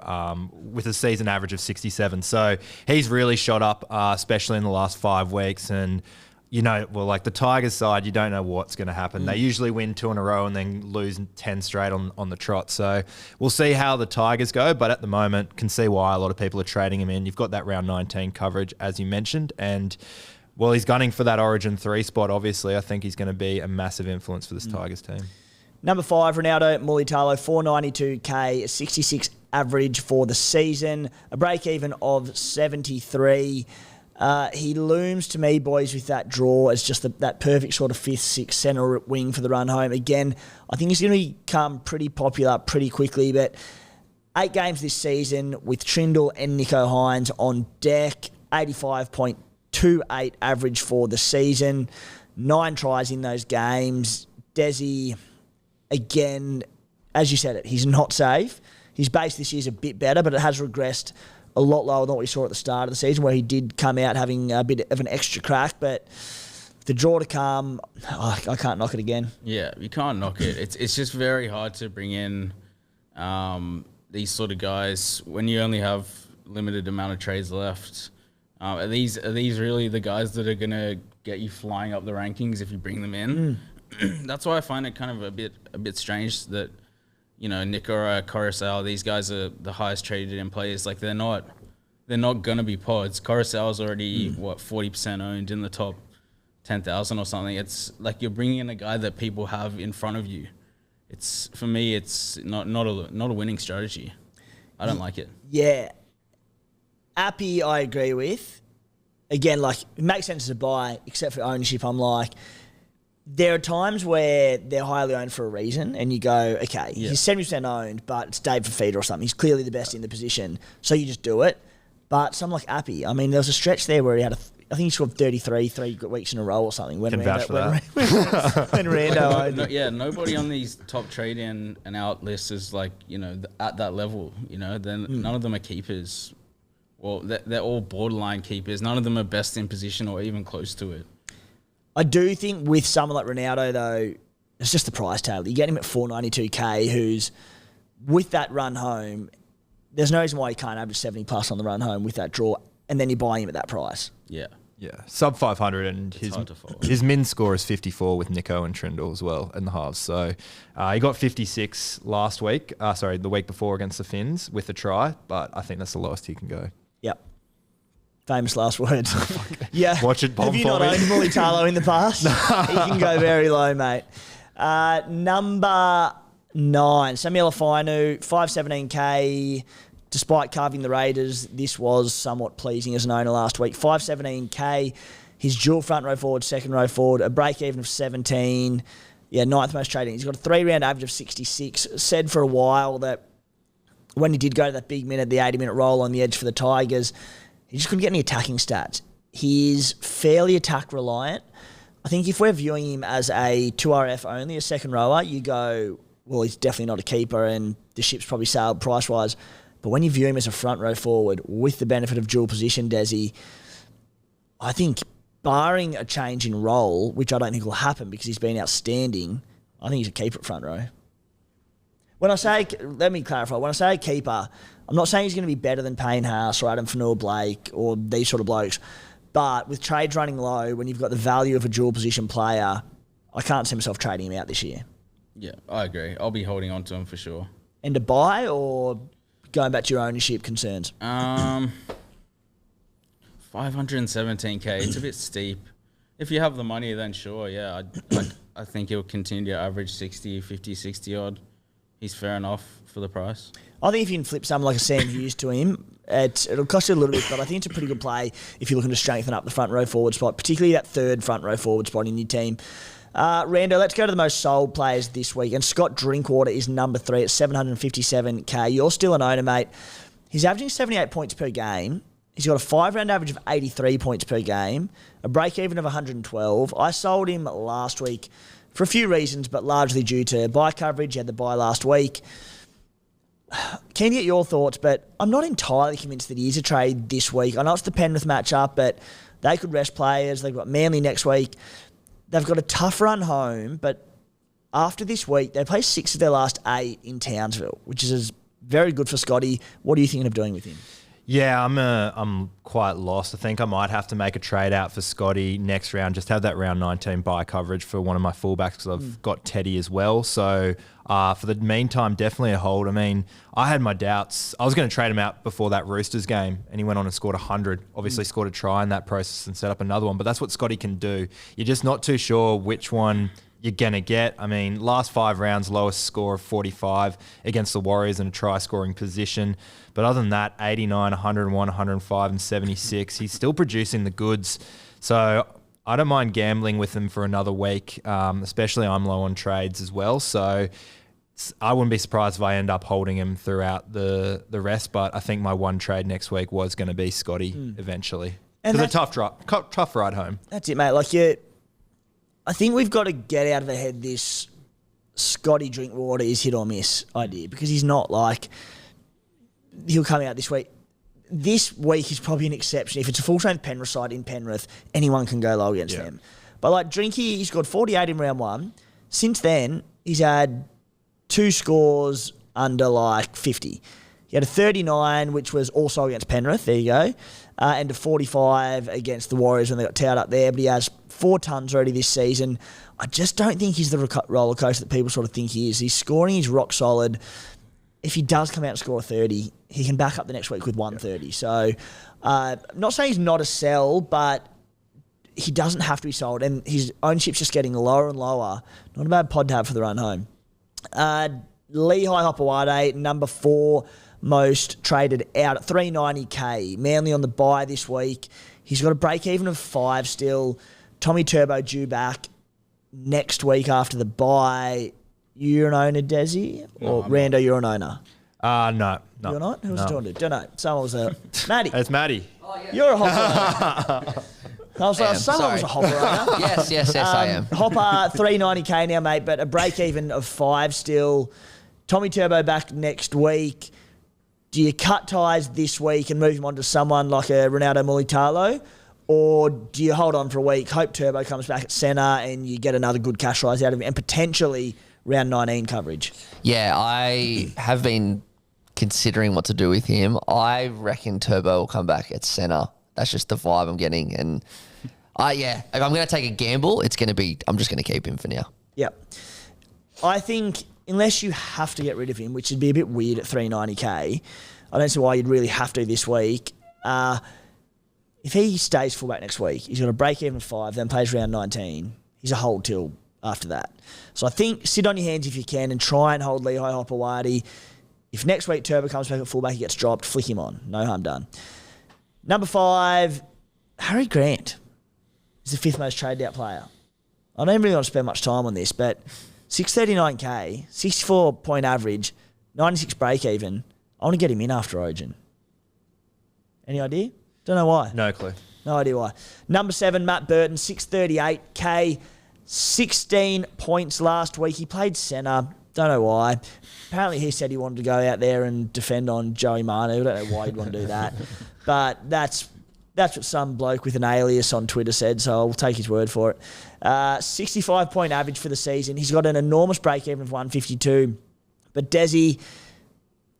C: with a season average of 67. So he's really shot up, especially in the last 5 weeks. And, like the Tigers side, you don't know what's going to happen. They usually win 2 in a row and then lose 10 straight on the trot. So we'll see how the Tigers go. But at the moment, can see why a lot of people are trading him in. You've got that round 19 coverage, as you mentioned. And well, he's gunning for that Origin 3 spot, obviously. I think he's going to be a massive influence for this Tigers team. Number 5, Rando Mulitalo, 492k, 66 average for the season, a break-even of 73. He looms to me, boys, with that draw as just that perfect sort of 5th, 6th centre wing for the run home. Again, I think he's going to become pretty popular pretty quickly, but 8 games this season with Trindle and Nicho Hynes on deck, 85.28 average for the season, 9 tries in those games. Dezzy, again, as you said he's not safe. His base this year is a bit better, but it has regressed
A: a lot lower than what we saw at the start of the season, where he did come out having a bit of an extra crack. But the draw to come, I can't knock it again.
B: Yeah, you can't knock it. It's just very hard to bring in these sort of guys when you only have limited amount of trades left. Are these really the guys that are going to get you flying up the rankings if you bring them in? That's why I find it kind of a bit strange that, Nikora, Coruscant, these guys are the highest traded in players. Like they're not going to be pods. Coruscant's already 40% owned in the top 10,000 or something. It's like you're bringing in a guy that people have in front of you. For me, it's not a winning strategy. I don't like it.
A: Yeah. Appy, I agree with. Again, like, it makes sense to buy, except for ownership. I'm like, there are times where they're highly owned for a reason, and you go, okay, he's 70% owned, but it's Dave Fafita or something. He's clearly the best in the position, so you just do it. But someone like Appy, I mean, there was a stretch there where he had I think he scored 33 3 weeks in a row or something. When Rando owned.
B: Nobody on these top trade in and out lists is like, at that level. Then none of them are keepers. Well, they're all borderline keepers. None of them are best in position or even close to it.
A: I do think with someone like Ronaldo, though, it's just the price tag. You get him at $492K, who's, with that run home, there's no reason why he can't average 70 plus on the run home with that draw, and then you buy him at that price.
B: Yeah.
C: Yeah, sub 500, and his min score is 54 with Nicho and Trindle as well in the halves. So he got 56 last week, the week before against the Finns with a try, but I think that's the lowest he can go.
A: Yep. Famous last words. Yeah.
C: Watch it, bomb
A: Have you not owned Mulitalo in the past? He can go very low, mate. Number 9, Samuel Afainu, 517K. Despite carving the Raiders, this was somewhat pleasing as an owner last week. 517K, his dual front row forward, second row forward, a break even of 17. Yeah, 9th most trading. He's got a 3-round average of 66. Said for a while that when he did go to that big minute, the 80-minute roll on the edge for the Tigers, he just couldn't get any attacking stats. He's fairly attack reliant. I think if we're viewing him as a 2RF only, a second rower, you go, well, he's definitely not a keeper and the ship's probably sailed price-wise. But when you view him as a front row forward with the benefit of dual position, Dezzy, I think barring a change in role, which I don't think will happen because he's been outstanding, I think he's a keeper at front row. When I say, let me clarify, when I say a keeper, I'm not saying he's going to be better than Payne Haas or Adam Fanua-Blake or these sort of blokes. But with trades running low, when you've got the value of a dual position player, I can't see myself trading him out this year.
B: Yeah, I agree. I'll be holding on to him for sure.
A: And to buy or going back to your ownership concerns?
B: 517K, it's a bit steep. If you have the money, then sure, yeah. I think he'll continue to average 60, 50, 60 odd. He's fair enough for the price. I
A: think if you can flip someone like a Sam Hughes to him, it'll cost you a little bit, but I think it's a pretty good play if you're looking to strengthen up the front row forward spot, particularly that third front row forward spot in your team. Rando, let's go to the most sold players this week. And Scott Drinkwater is number 3 at 757K. You're still an owner, mate. He's averaging 78 points per game. He's got a 5-round average of 83 points per game, a break-even of 112. I sold him last week for a few reasons, but largely due to buy coverage. He had the buy last week. Keen to get your thoughts, but I'm not entirely convinced that he is a trade this week. I know it's the Penrith matchup, but they could rest players. They've got Manly next week. They've got a tough run home, but after this week, they play 6 of their last 8 in Townsville, which is very good for Scotty. What are you thinking of doing with him?
C: Yeah, I'm quite lost. I think I might have to make a trade out for Scotty next round. Just have that round 19 buy coverage for one of my fullbacks because I've got Teddy as well. So for the meantime, definitely a hold. I mean, I had my doubts. I was going to trade him out before that Roosters game, and he went on and scored 100. Obviously scored a try in that process and set up another one. But that's what Scotty can do. You're just not too sure which one you're going to get. I mean, last 5 rounds, lowest score of 45 against the Warriors in a try-scoring position. But other than that, 89, 101, 105, and 76. He's still producing the goods. So I don't mind gambling with him for another week, especially I'm low on trades as well. So I wouldn't be surprised if I end up holding him throughout the rest. But I think my one trade next week was going to be Scotty eventually. Because a tough ride home.
A: That's it, mate. I think we've got to get out of our head this Scotty Drinkwater is hit or miss idea, because he's not. He'll come out this week. this week is probably an exception. If it's a full-strength Penrith side in Penrith, anyone can go low against them. But like Drinky, he scored 48 in round 1. Since then, he's had 2 scores under like 50. He had a 39, which was also against Penrith. There you go. And a 45 against the Warriors when they got towed up there. But he has 4 tons already this season. I just don't think he's the roller coaster that people sort of think he is. He's scoring, he's rock solid. If he does come out and score a 30, he can back up the next week with 130. So, I'm not saying he's not a sell, but he doesn't have to be sold. And his ownership's just getting lower and lower. Not a bad pod to have for the run home. Lehigh Hopewade, number 4 most traded out at 390k. Manly on the bye this week. He's got a break even of 5 still. Tommy Turbo due back next week after the bye. You're an owner, Dezzy? Or Rando, you're an owner?
C: No.
A: You're not? Who was it talking to? Don't know. Someone was a... Matty.
C: It's Matty.
A: Oh, yeah. You're a hopper. I was like, someone was a hopper owner.
D: Yes, I am.
A: Hopper, 390k now, mate, but a break even of 5 still. Tommy Turbo back next week. Do you cut ties this week and move him on to someone like a Ronaldo Mulitalo? Or do you hold on for a week, hope Turbo comes back at centre and you get another good cash rise out of him and potentially round 19 coverage? Yeah,
D: I have been considering what to do with him. I reckon Turbo will come back at centre. That's just the vibe I'm getting. And if I'm going to take a gamble, I'm just going to keep him for now.
A: Yeah. I think unless you have to get rid of him, which would be a bit weird at 390k, I don't see why you'd really have to this week. If he stays fullback next week, he's got a break even 5, then plays round 19. He's a hold till after that. So I think sit on your hands if you can and try and hold Lehigh Hopewade. If next week Turbo comes back at fullback, he gets dropped, flick him on. No harm done. Number 5, Harry Grant is the 5th most traded out player. I don't really want to spend much time on this, but 639k, 64-point average, 96 break even. I want to get him in after Origin. Any idea? Don't know why.
C: No clue.
A: No idea why. Number 7, Matt Burton, 638k, 16 points last week. He played centre. Don't know why. Apparently he said he wanted to go out there and defend on Joey Manu. I don't know why he'd want to do that. But that's what some bloke with an alias on Twitter said, so I'll take his word for it. 65-point average for the season. He's got an enormous break-even of 152. But Dezzy,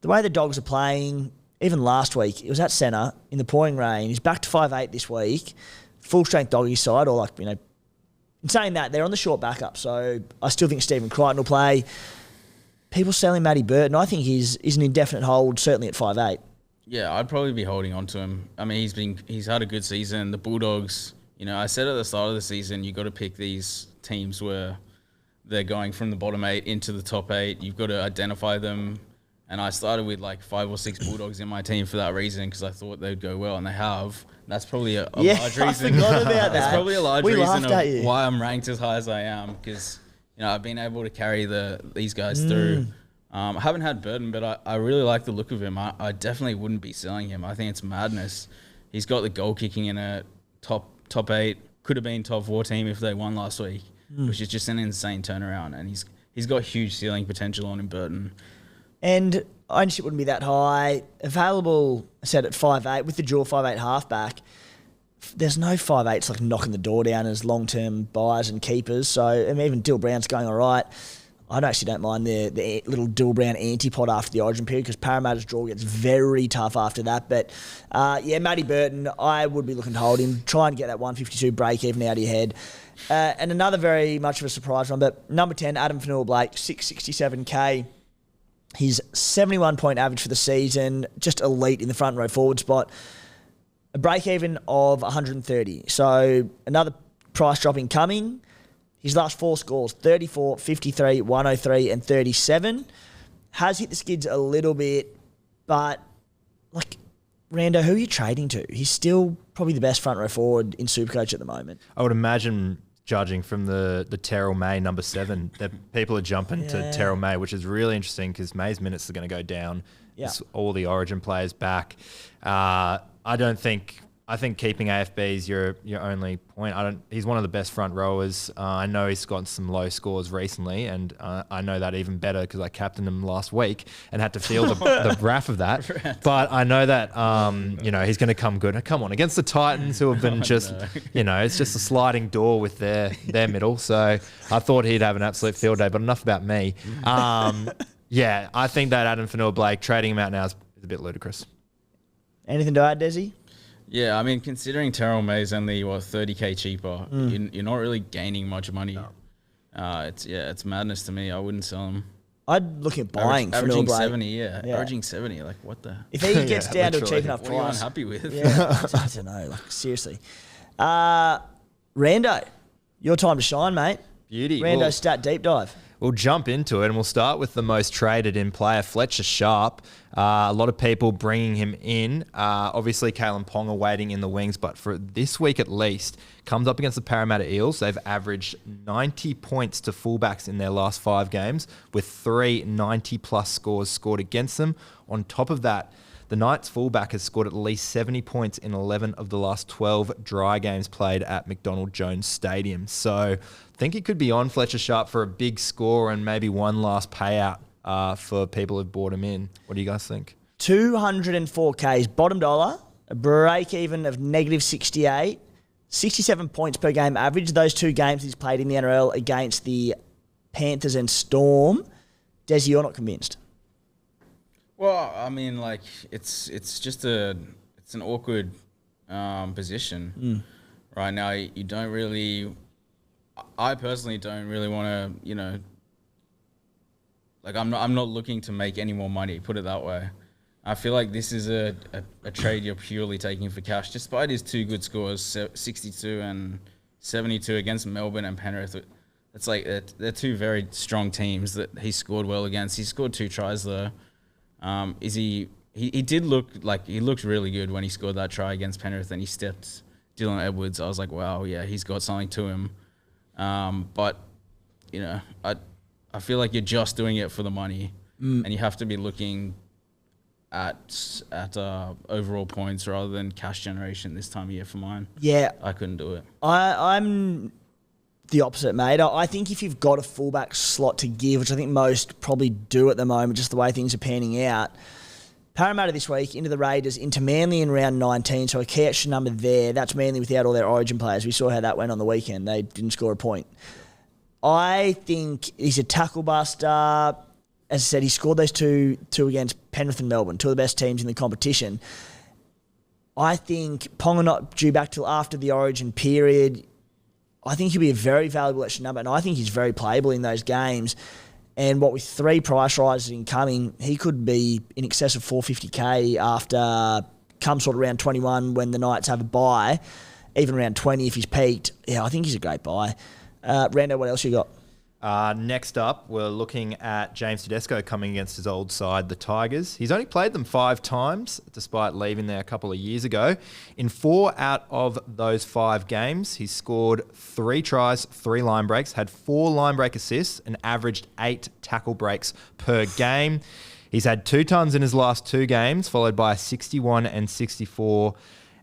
A: the way the Dogs are playing, even last week, it was at centre in the pouring rain. He's back to 5'8" this week. Full-strength Doggy side, or in saying that, they're on the short backup, so I still think Stephen Crichton will play. People selling Matty Burton, I think he's an indefinite hold, certainly at 5'8".
B: Yeah, I'd probably be holding on to him. I mean, he's had a good season. The Bulldogs, I said at the start of the season, you got to pick these teams where they're going from the bottom 8 into the top 8. You've got to identify them. And I started with 5 or 6 Bulldogs in my team for that reason because I thought they'd go well, and they have. That's probably a large reason.
A: I forgot about that.
B: That's probably a large reason of why I'm ranked as high as I am because I've been able to carry these guys through. I haven't had Burton, but I really like the look of him. I definitely wouldn't be selling him. I think it's madness. He's got the goal kicking in a top 8. Could have been top 4 team if they won last week, which is just an insane turnaround. And he's got huge ceiling potential on him, Burton.
A: And ownership wouldn't be that high. Available, I said, at 5'8", with the dual 5'8" halfback. There's no 5'8s knocking the door down as long-term buyers and keepers. So even Dill Brown's going all right. I actually don't mind the little Dill Brown antipod after the Origin period because Parramatta's draw gets very tough after that. But Matty Burton, I would be looking to hold him. Try and get that 152 break even out of your head. And another very much of a surprise one, but number 10, Adam Fanua-Blake, 667k. His 71-point average for the season, just elite in the front row forward spot. A break-even of 130. So another price drop incoming. His last 4 scores, 34, 53, 103 and 37. Has hit the skids a little bit, but Rando, who are you trading to? He's still probably the best front row forward in Supercoach at the moment.
C: I would imagine, judging from the Terrell May number 7, that people are jumping to Terrell May, which is really interesting because May's minutes are going to go down.
A: Yeah.
C: All the Origin players back. I don't think I think keeping AFB is your only point. He's one of the best front rowers. I know he's got some low scores recently, and I know that even better because I captained him last week and had to feel the wrath of that. But I know that he's going to come good. Come on, against the Titans, who have been it's just a sliding door with their middle. So I thought he'd have an absolute field day. But enough about me. I think that Adam Fanua-Blake trading him out now is a bit ludicrous.
A: Anything to add, Dezzy?
B: Yeah, I mean, considering Terrell May's only, $30K cheaper, you're not really gaining much money. No. It's madness to me. I wouldn't sell him.
A: I'd look at buying
B: averaging
A: Fanua-Blake.
B: 70, averaging 70. Like, what the?
A: If he gets down to a cheap enough
B: what are you
A: price.
B: unhappy with?
A: Yeah, I don't know. Like, seriously. Rando, your time to shine, mate.
C: Beauty.
A: Rando stat deep dive.
C: We'll jump into it, and we'll start with the most traded in player, Fletcher Sharp. A lot of people bringing him in. Obviously, Kalen Ponga waiting in the wings, but for this week at least, comes up against the Parramatta Eels. They've averaged 90 points to fullbacks in their last 5 games, with 3 90-plus scores scored against them. On top of that, the Knights fullback has scored at least 70 points in 11 of the last 12 dry games played at McDonald Jones Stadium. So I think he could be on Fletcher Sharp for a big score and maybe one last payout for people who've bought him in. What do you guys think?
A: 204Ks, bottom dollar, a break even of negative 68, 67 points per game average. Those 2 games he's played in the NRL against the Panthers and Storm. Dezzy, you're not convinced?
B: Well, I mean, like, it's just an awkward position right now. You don't really, I personally don't really want to, like, I'm not looking to make any more money, put it that way. I feel like this is a trade you're purely taking for cash, despite his 2 good scores, 62 and 72 against Melbourne and Penrith. It's like they're 2 very strong teams that he scored well against. He scored 2 tries though. He did look like he looked really good when he scored that try against Penrith and he stepped Dylan Edwards. I was like, wow, yeah, he's got something to him. But I feel like you're just doing it for the money, and you have to be looking at overall points rather than cash generation this time of year for mine. Yeah, I couldn't do it.
A: I'm the opposite, mate. I think if you've got a fullback slot to give, which I think most probably do at the moment, just the way things are panning out, Parramatta this week into the Raiders, into Manly in round 19, so a key extra number there. That's Manly without all their origin players. We saw how that went on the weekend. They didn't score a point. I think he's a tackle buster. As I said, he scored those two against Penrith and Melbourne, 2 of the best teams in the competition. I think Ponga not due back till after the origin period. I think he'll be a very valuable extra number, and I think he's very playable in those games. And what with 3 price rises incoming, he could be in excess of 450K after come sort of round 21 when the Knights have a bye, even round 20 if he's peaked. Yeah, I think he's a great buy. Rando, what else you got?
C: Next up, we're looking at James Tedesco coming against his old side, the Tigers. He's only played them 5 times, despite leaving there a couple of years ago. In 4 out of those 5 games, he's scored 3 tries, 3 line breaks, had 4 line break assists, and averaged 8 tackle breaks per game. He's had 2 tons in his last 2 games, followed by a 61 and 64.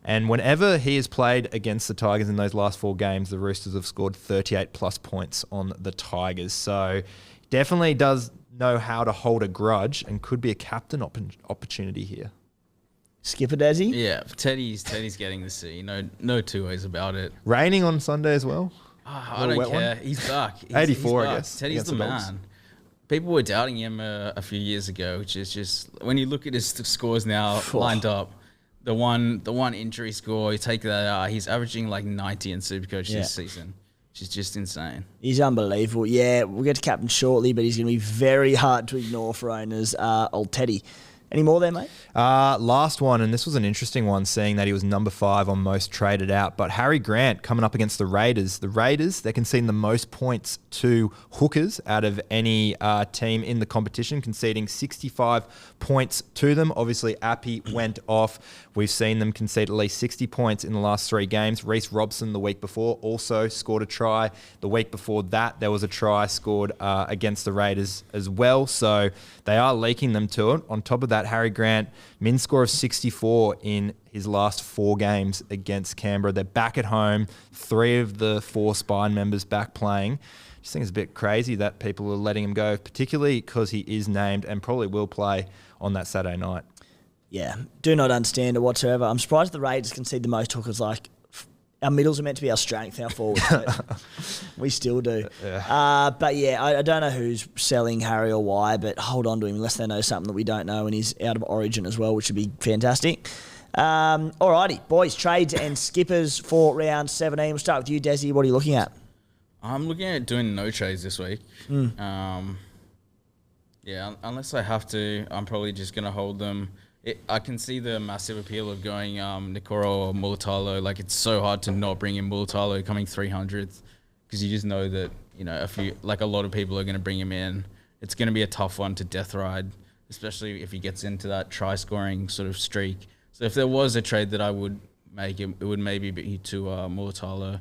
C: And whenever he has played against the Tigers in those last 4 games, the Roosters have scored 38-plus points on the Tigers. So definitely does know how to hold a grudge and could be a captain opportunity here.
A: Skipper Dezzy?
B: Yeah, Teddy's getting the C. No 2 ways about it.
C: Raining on Sunday as well.
B: I don't care. He's back.
C: 84,
B: he's back.
C: I guess.
B: Teddy's the man. People were doubting him a few years ago, which is just, when you look at his scores now lined up, the one injury score, you take that out, he's averaging like 90 in Supercoach this season, which is just insane.
A: He's unbelievable. Yeah, we'll get to captain shortly, but he's going to be very hard to ignore for owners. Old Teddy. Any more there, mate?
C: Last one, and this was an interesting one, seeing that he was number 5 on most traded out. But Harry Grant coming up against the Raiders. The Raiders, they're conceding the most points to hookers out of any team in the competition, conceding 65 points to them. Obviously, Appy went off. We've seen them concede at least 60 points in the last 3 games. Reece Robson the week before also scored a try. The week before that, there was a try scored against the Raiders as well. So they are leaking them to it. On top of that, Harry Grant, min score of 64 in his last 4 games against Canberra. They're back at home. 3 of the 4 spine members back playing. Just think it's a bit crazy that people are letting him go, particularly because he is named and probably will play on that Saturday night.
A: Yeah, do not understand it whatsoever. I'm surprised the Raiders can see the most hookers. Like, our middles are meant to be our strength, our forwards, but we still do.
C: Yeah.
A: But yeah, I don't know who's selling Harry or why, but hold on to him unless they know something that we don't know, and he's out of Origin as well, which would be fantastic. Alrighty, boys, trades and skippers for round 17. We'll start with you, Dezzy. What are you looking at?
B: I'm looking at doing no trades this week. Yeah, unless I have to, I'm probably just going to hold them. I can see the massive appeal of going Nikora or Mulitalo. Like, it's so hard to not bring in Mulitalo coming 300th because you just know that, a lot of people are going to bring him in. It's going to be a tough one to death ride, especially if he gets into that try-scoring sort of streak. So if there was a trade that I would make, it would maybe be to Mulitalo.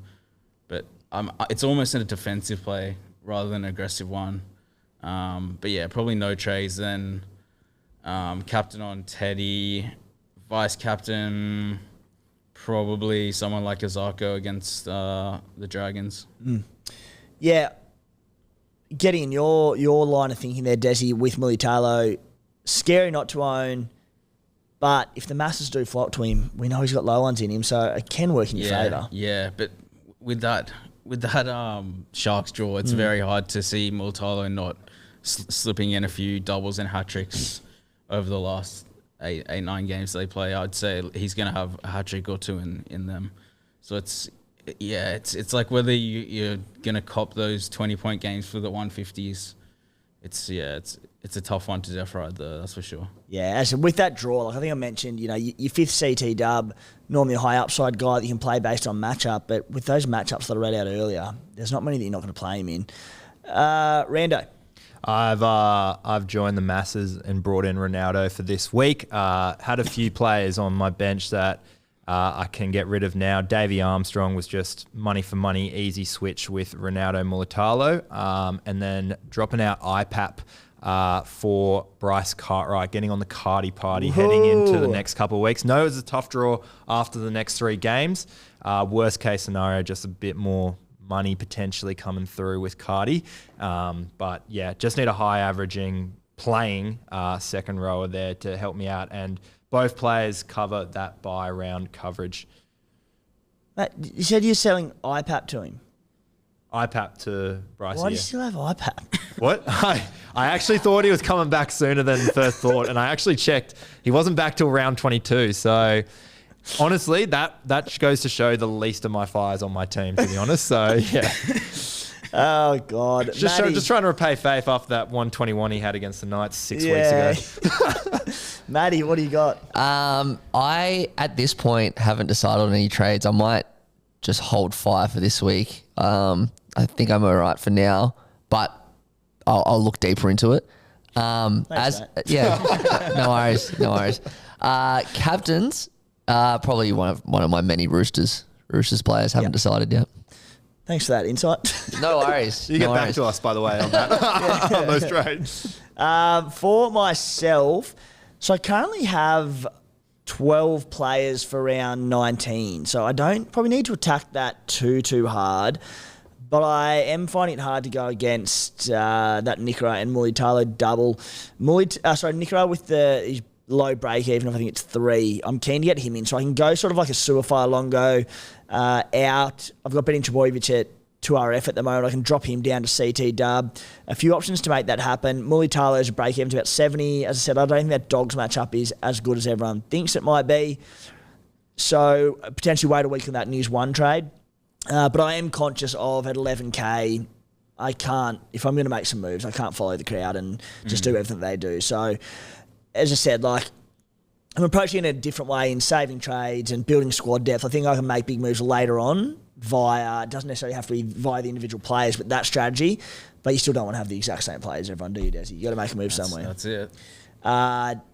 B: But it's almost in a defensive play rather than an aggressive one. But yeah, probably no trades then. Captain on Teddy, vice captain, probably someone like Azarko against the Dragons.
A: Yeah, getting in your line of thinking there, Dezzy, with Mulitalo, scary not to own, but if the masses do flock to him, we know he's got low ones in him, so it can work in your favour.
B: Yeah, but with that Sharks draw, it's very hard to see Mulitalo not slipping in a few doubles and hat-tricks over the last 8-9 games they play. I'd say he's going to have a hat-trick or 2 in them. So it's like whether you're going to cop those 20-point games for the 150s. It's a tough one to death ride though, that's for sure.
A: Yeah, as with that draw, like I think I mentioned, your 5th CT dub, normally a high upside guy that you can play based on matchup, but with those matchups that I read out earlier, there's not many that you're not going to play him in. Rando.
C: I've joined the masses and brought in Ronaldo for this week. Had a few players on my bench that I can get rid of now. Davey Armstrong was just money for money, easy switch with Ronaldo Mulitalo. And then dropping out IPAP for Bryce Cartwright, getting on the Cardi party heading into the next couple of weeks. No, it was a tough draw after the next 3 games. Worst case scenario, just a bit more money potentially coming through with Cardi. But yeah, just need a high averaging playing second rower there to help me out. And both players cover that buy round coverage.
A: Matt, you said you're selling IPAP to him.
C: IPAP to Bryce.
A: Why do you still have IPAP?
C: What? I actually thought he was coming back sooner than first thought. And I actually checked. He wasn't back till round 22. So honestly, that goes to show the least of my fires on my team, to be honest. So, yeah.
A: Oh, God.
C: Just trying to repay faith after that 121 he had against the Knights 6 weeks ago.
A: Matty, what do you got?
D: I, at this point, haven't decided on any trades. I might just hold fire for this week. I think I'm all right for now, but I'll look deeper into it.
A: Thanks,
D: No worries. Captains, probably one of my many Roosters players. Haven't decided yet.
A: Thanks for that insight.
D: No worries.
C: You get back to us, by the way, on that, on those trades.
A: For myself, so I currently have 12 players for round 19, so I don't probably need to attack that too hard, but I am finding it hard to go against that Nikora and Mulitalo double. Nikora with his low break even, I think it's 3. I'm keen to get him in, so I can go sort of like a Suafire Longo out. I've got Benny Trbojevic at 2RF at the moment. I can drop him down to CT dub. A few options to make that happen. Mulitalo's break even to about 70. As I said, I don't think that Dogs matchup is as good as everyone thinks it might be. So potentially wait a week on that and use one trade. But I am conscious of at 11K, I can't, if I'm going to make some moves, I can't follow the crowd and just do everything they do. So as I said, like, I'm approaching it in a different way in saving trades and building squad depth. I think I can make big moves later on it doesn't necessarily have to be via the individual players, but that strategy. But you still don't want to have the exact same players, everyone, do you, Dezzy? You got to make a move somewhere.
B: That's it.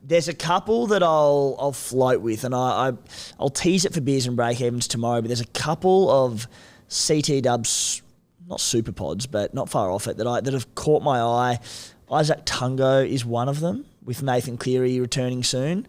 A: There's a couple that I'll float with, and I'll tease it for beers and break evens tomorrow, but there's a couple of CT dubs, not super pods, but not far off it, that have caught my eye. Isaac Tungo is one of them. with Nathan Cleary returning soon.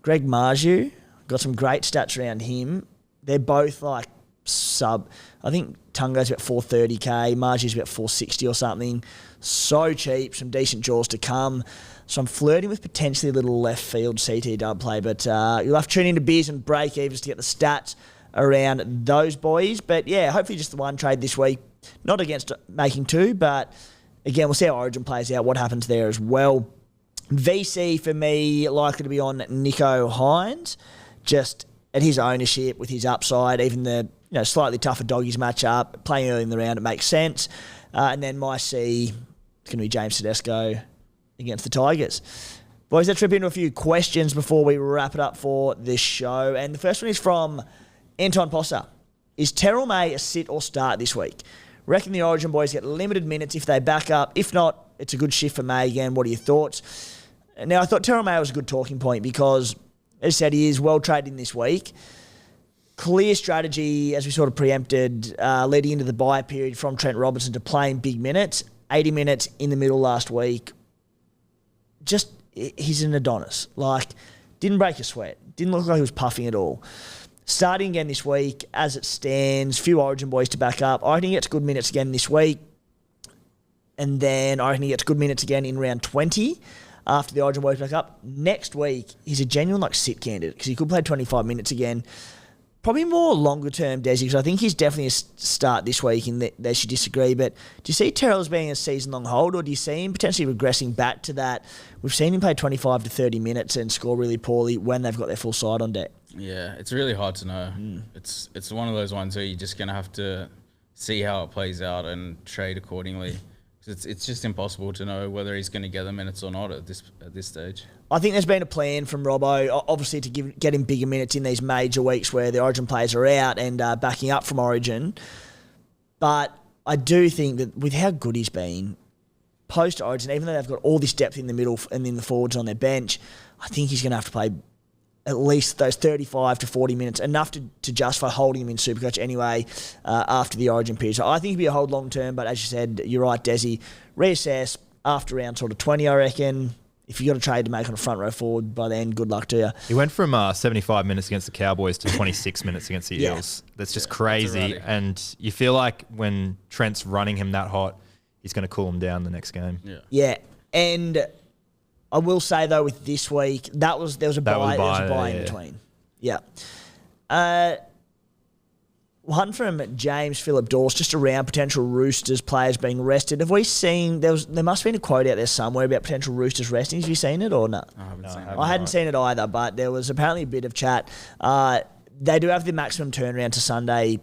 A: Greg Marju, got some great stats around him. They're both like sub. I think Tungo's about 430k, Marju's about 460 or something. So cheap, some decent jaws to come. So I'm flirting with potentially a little left field CT dub play, but you'll have to tune into beers and break evens to get the stats around those boys. But yeah, hopefully just the one trade this week. Not against making two, but again, we'll see how Origin plays out, what happens there as well. VC for me, likely to be on Nicho Hynes, just at his ownership with his upside, even the slightly tougher doggies match up, playing early in the round, it makes sense. And then my C, it's going to be James Tedesco against the Tigers. Boys, let's trip into a few questions before we wrap it up for this show. And the first one is from Anton Possa. Is Terrell May a sit or start this week? Reckon the Origin boys get limited minutes if they back up. If not, it's a good shift for May again. What are your thoughts? Now, I thought Terrell May was a good talking point because, as I said, he is well traded in this week. Clear strategy, as we sort of preempted, leading into the bye period from Trent Robinson to playing big minutes. 80 minutes in the middle last week. Just, he's an Adonis. Like, didn't break a sweat. Didn't look like he was puffing at all. Starting again this week, as it stands, few Origin boys to back up. I reckon he gets good minutes again this week. And then I reckon he gets good minutes again in round 20 after the Origin boys back up. Next week, he's a genuine sit candidate because he could play 25 minutes again. Probably more longer term, Dezzy, because I think he's definitely a start this week, and they should disagree. But do you see Terrell as being a season-long hold, or do you see him potentially regressing back to that? We've seen him play 25 to 30 minutes and score really poorly when they've got their full side on deck.
B: Yeah, it's really hard to know. It's one of those ones where you're just going to have to see how it plays out and trade accordingly. It's just impossible to know whether he's going to get the minutes or not at this stage. I
A: think there's been a plan from Robbo, obviously, to get him bigger minutes in these major weeks where the Origin players are out and backing up from Origin. But I do think that with how good he's been, post-Origin, even though they've got all this depth in the middle and in the forwards on their bench, I think he's going to have to play at least those 35 to 40 minutes, enough to justify holding him in Supercoach anyway after the Origin period. So I think he'll be a hold long term, but as you said, you're right, Dezzy, reassess after round sort of 20, I reckon. If you've got a trade to make on a front row forward by then, good luck to you.
C: He went from 75 minutes against the Cowboys to 26 minutes against the Eels. That's just crazy. And you feel like when Trent's running him that hot, he's going to cool him down the next game.
A: Yeah. And I will say, though, with this week, there was a buy in between. Yeah. One from James Phillip Dawes, just around potential Roosters players being rested. Have we seen, there must have been a quote out there somewhere about potential Roosters resting. Have you seen it or not? I hadn't seen it either, but there was apparently a bit of chat. They do have the maximum turnaround to Sunday.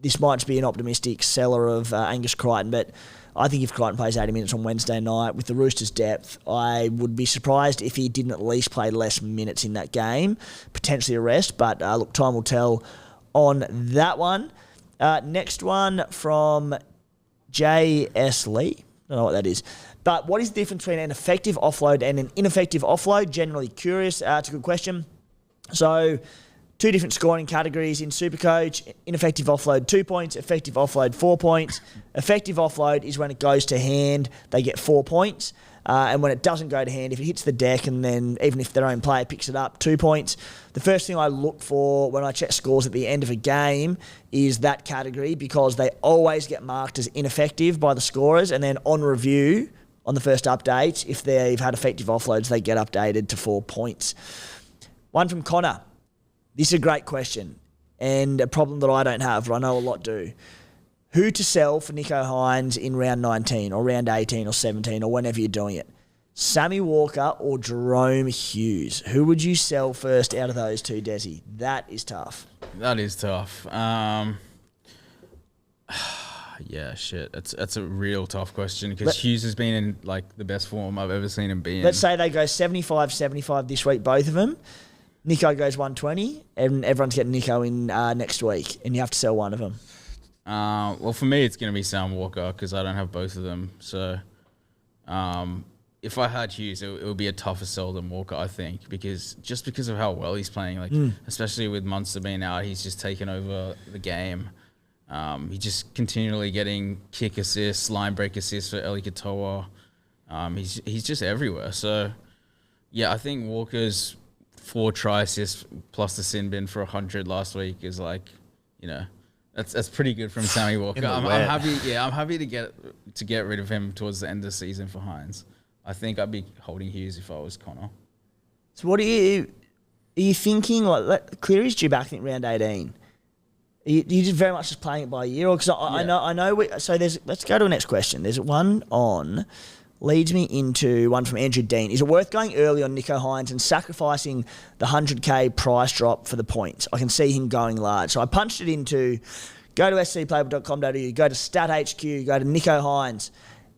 A: This might just be an optimistic seller of Angus Crichton, but I think if Crichton plays 80 minutes on Wednesday night with the Roosters' depth, I would be surprised if he didn't at least play less minutes in that game, potentially a rest. But look, time will tell on that one. Next one from J.S. Lee. I don't know what that is. But what is the difference between an effective offload and an ineffective offload? Generally curious. It's a good question. So, two different scoring categories in Supercoach. Ineffective offload, 2 points. Effective offload, 4 points. Effective offload is when it goes to hand, they get 4 points. And when it doesn't go to hand, if it hits the deck and then even if their own player picks it up, 2 points. The first thing I look for when I check scores at the end of a game is that category, because they always get marked as ineffective by the scorers, and then on review on the first update, if they've had effective offloads, they get updated to 4 points. One from Connor. This is a great question and a problem that I don't have, but I know a lot do. Who to sell for Nicho Hynes in round 19 or round 18 or 17 or whenever you're doing it? Sammy Walker or Jerome Hughes? Who would you sell first out of those two, Dezzy? That is tough.
B: That is tough. Yeah, shit. It's a real tough question because Hughes has been in like the best form I've ever seen him be in.
A: Let's say they go 75-75 this week, both of them. Nicho goes 120, and everyone's getting Nicho in next week, and you have to sell one of them.
B: Well, for me, it's going to be Sam Walker because I don't have both of them. So, if I had Hughes, it would be a tougher sell than Walker, I think, because of how well he's playing, especially with Munster being out, he's just taken over the game. He's just continually getting kick assists, line break assists for Eli Katoa. He's just everywhere. So, Yeah, I think Walker's 4 try assists plus the sin bin for 100 last week is like, that's pretty good from Sammy Walker. I'm happy. Yeah, I'm happy to get rid of him towards the end of the season for Hynes. I think I'd be holding Hughes if I was Connor.
A: So what are you thinking? Like Cleary's due back, I think, round 18. Are you just very much just playing it by ear, or because I know. Let's go to the next question. There's one on. Leads me into one from Andrew Dean. Is it worth going early on Nicho Hynes and sacrificing the 100K price drop for the points? I can see him going large. So I punched it into, go to scplaybook.com.au, go to StatHQ, go to Nicho Hynes,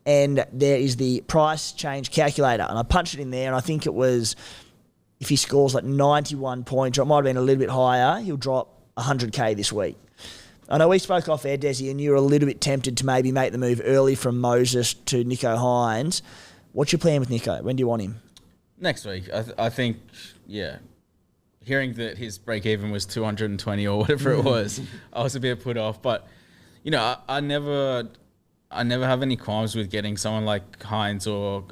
A: and there is the price change calculator. And I punched it in there, and I think it was, if he scores like 91 points, or it might have been a little bit higher, he'll drop 100K this week. I know we spoke off air, Dezzy, and you were a little bit tempted to maybe make the move early from Moses to Nicho Hynes. What's your plan with Nicho? When do you want him?
B: Next week. I think, hearing that his break-even was 220 or whatever it was, I was a bit put off. But, I never have any qualms with getting someone like Hynes or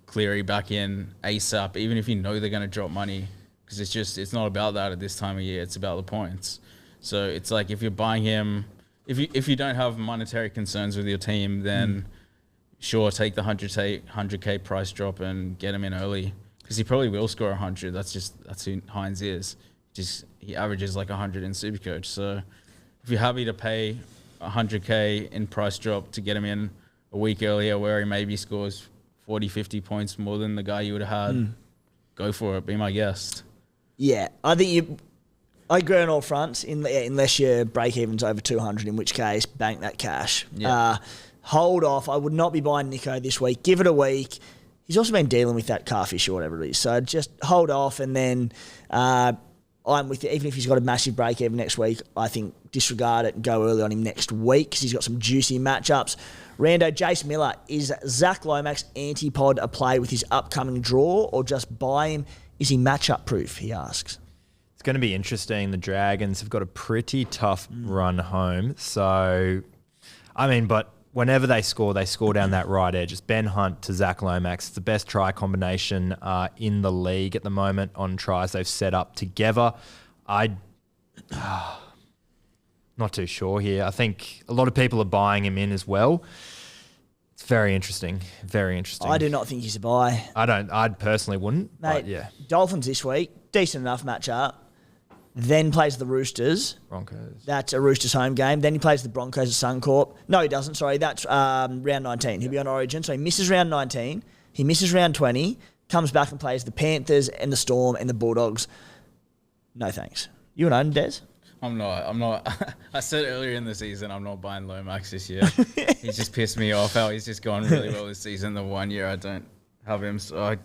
B: Cleary back in ASAP, even if you know they're going to drop money. Because it's not about that at this time of year. It's about the points. So it's like if you're buying him, if you don't have monetary concerns with your team, then sure, take the 100K price drop and get him in early, because he probably will score 100. That's who Hynes is. He averages like 100 in Supercoach. So if you're happy to pay 100K in price drop to get him in a week earlier, where he maybe scores 40, 50 points more than the guy you would have had, go for it. Be my guest.
A: Yeah, I think I agree on all fronts, unless your break-even's over 200, in which case, bank that cash.
B: Yeah.
A: Hold off. I would not be buying Nicho this week. Give it a week. He's also been dealing with that calf issue or whatever it is. So just hold off, and then I'm with you. Even if he's got a massive break-even next week, I think disregard it and go early on him next week, because he's got some juicy matchups. Rando, Jace Miller, is Zach Lomax antipod a play with his upcoming draw, or just buy him? Is he matchup proof, he asks.
C: Going to be interesting. The Dragons have got a pretty tough run home. So, but whenever they score down that right edge. It's Ben Hunt to Zach Lomax. It's the best try combination in the league at the moment on tries they've set up together. Not too sure here. I think a lot of people are buying him in as well. It's very interesting. Very interesting.
A: I do not think he's a buy.
C: I personally wouldn't.
A: Mate,
C: but yeah.
A: Dolphins this week, decent enough matchup. Then plays the Roosters.
C: Broncos.
A: That's a Roosters home game. Then he plays the Broncos at Suncorp. No, he doesn't. Sorry, that's round 19. He'll be on Origin. So he misses round 19. He misses round 20. Comes back and plays the Panthers and the Storm and the Bulldogs. No thanks. You and I, Dez?
B: I'm not. I said earlier in the season I'm not buying Lomax this year. He's just pissed me off how he's just gone really well this season. The 1 year I don't have him. So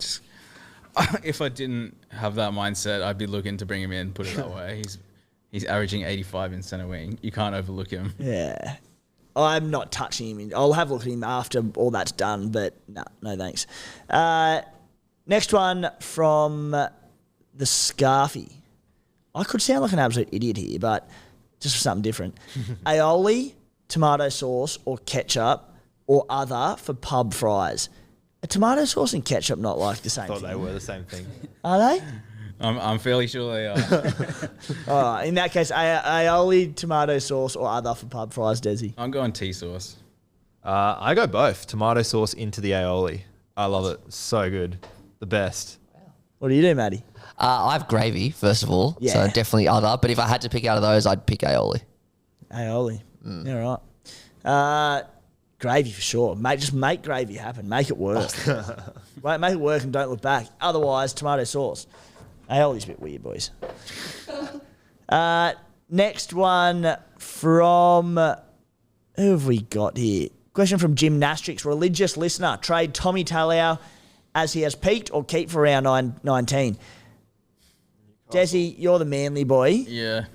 B: if I didn't have that mindset, I'd be looking to bring him in, put it that way. He's averaging 85 in centre wing. You can't overlook him.
A: Yeah. I'm not touching him. I'll have a look at him after all that's done, but no thanks. Next one from the Scarfy. I could sound like an absolute idiot here, but just for something different. Aioli, tomato sauce or ketchup or other for pub fries. Are tomato sauce and ketchup not like the same thing?
C: I thought they were the same thing.
A: Are they?
B: I'm fairly sure they are.
A: All right. In that case, aioli, tomato sauce, or other for pub fries, Dezzy?
B: I'm going tea sauce.
C: I go both. Tomato sauce into the aioli. I love it. So good. The best.
A: What do you do, Matty?
D: I have gravy, first of all.
A: Yeah.
D: So definitely other. But if I had to pick out of those, I'd pick aioli.
A: Aioli. Yeah, right. Gravy for sure. Just make gravy happen. Make it work. Make it work and don't look back. Otherwise, tomato sauce. Aioli's a bit weird, boys. Next one from... Who have we got here? Question from Gymnastics. Religious listener. Trade Tommy Talau as he has peaked or keep for round 19? Dezzy, you're the manly boy.
B: Yeah.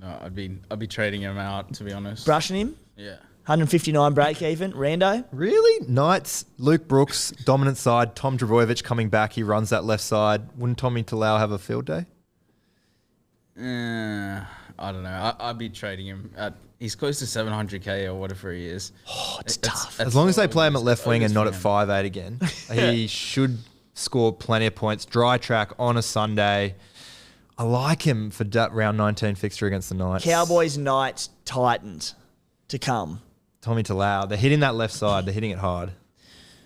B: No, I'd be trading him out, to be honest.
A: Brushing him?
B: Yeah.
A: 159 break even. Rando?
C: Really? Knights, Luke Brooks, dominant side. Tom Trbojevic coming back. He runs that left side. Wouldn't Tommy Talau have a field day?
B: I don't know. I'd be trading him at... He's close to 700k or whatever he is.
A: Oh, it's tough.
C: As long as they play him at left wing and not at 5'8" again, he should scored plenty of points. Dry track on a Sunday. I like him for that round 19 fixture against the Knights.
A: Cowboys, Knights, Titans to come.
C: Tommy Talau. They're hitting that left side. They're hitting it hard.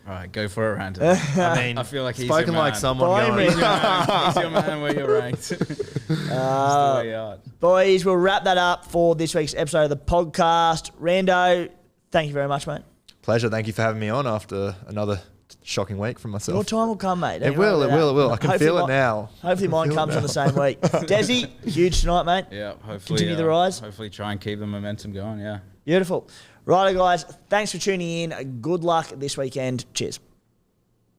B: All right, go for it, Rando.
C: I mean,
B: I feel like he's
C: spoken
B: your
C: like
B: man.
C: someone
A: Buy
C: going.
A: me.
B: He's your man where you're ranked. Just the way you are.
A: Boys, we'll wrap that up for this week's episode of the podcast. Rando, thank you very much, mate.
C: Pleasure. Thank you for having me on after another shocking week from myself.
A: Your time will come, mate. Don't
C: It
A: you worry
C: will. It
A: about
C: will. It
A: that.
C: will. I can
A: Hopefully
C: feel it
A: mi-
C: now.
A: Hopefully mine
C: feel it
A: comes on
C: now.
A: the same week. Dezzy, huge tonight, mate.
B: Yeah, hopefully
A: Continue the rise.
B: Hopefully, try and keep the momentum going. Yeah.
A: Beautiful. Righto, guys. Thanks for tuning in. Good luck this weekend. Cheers.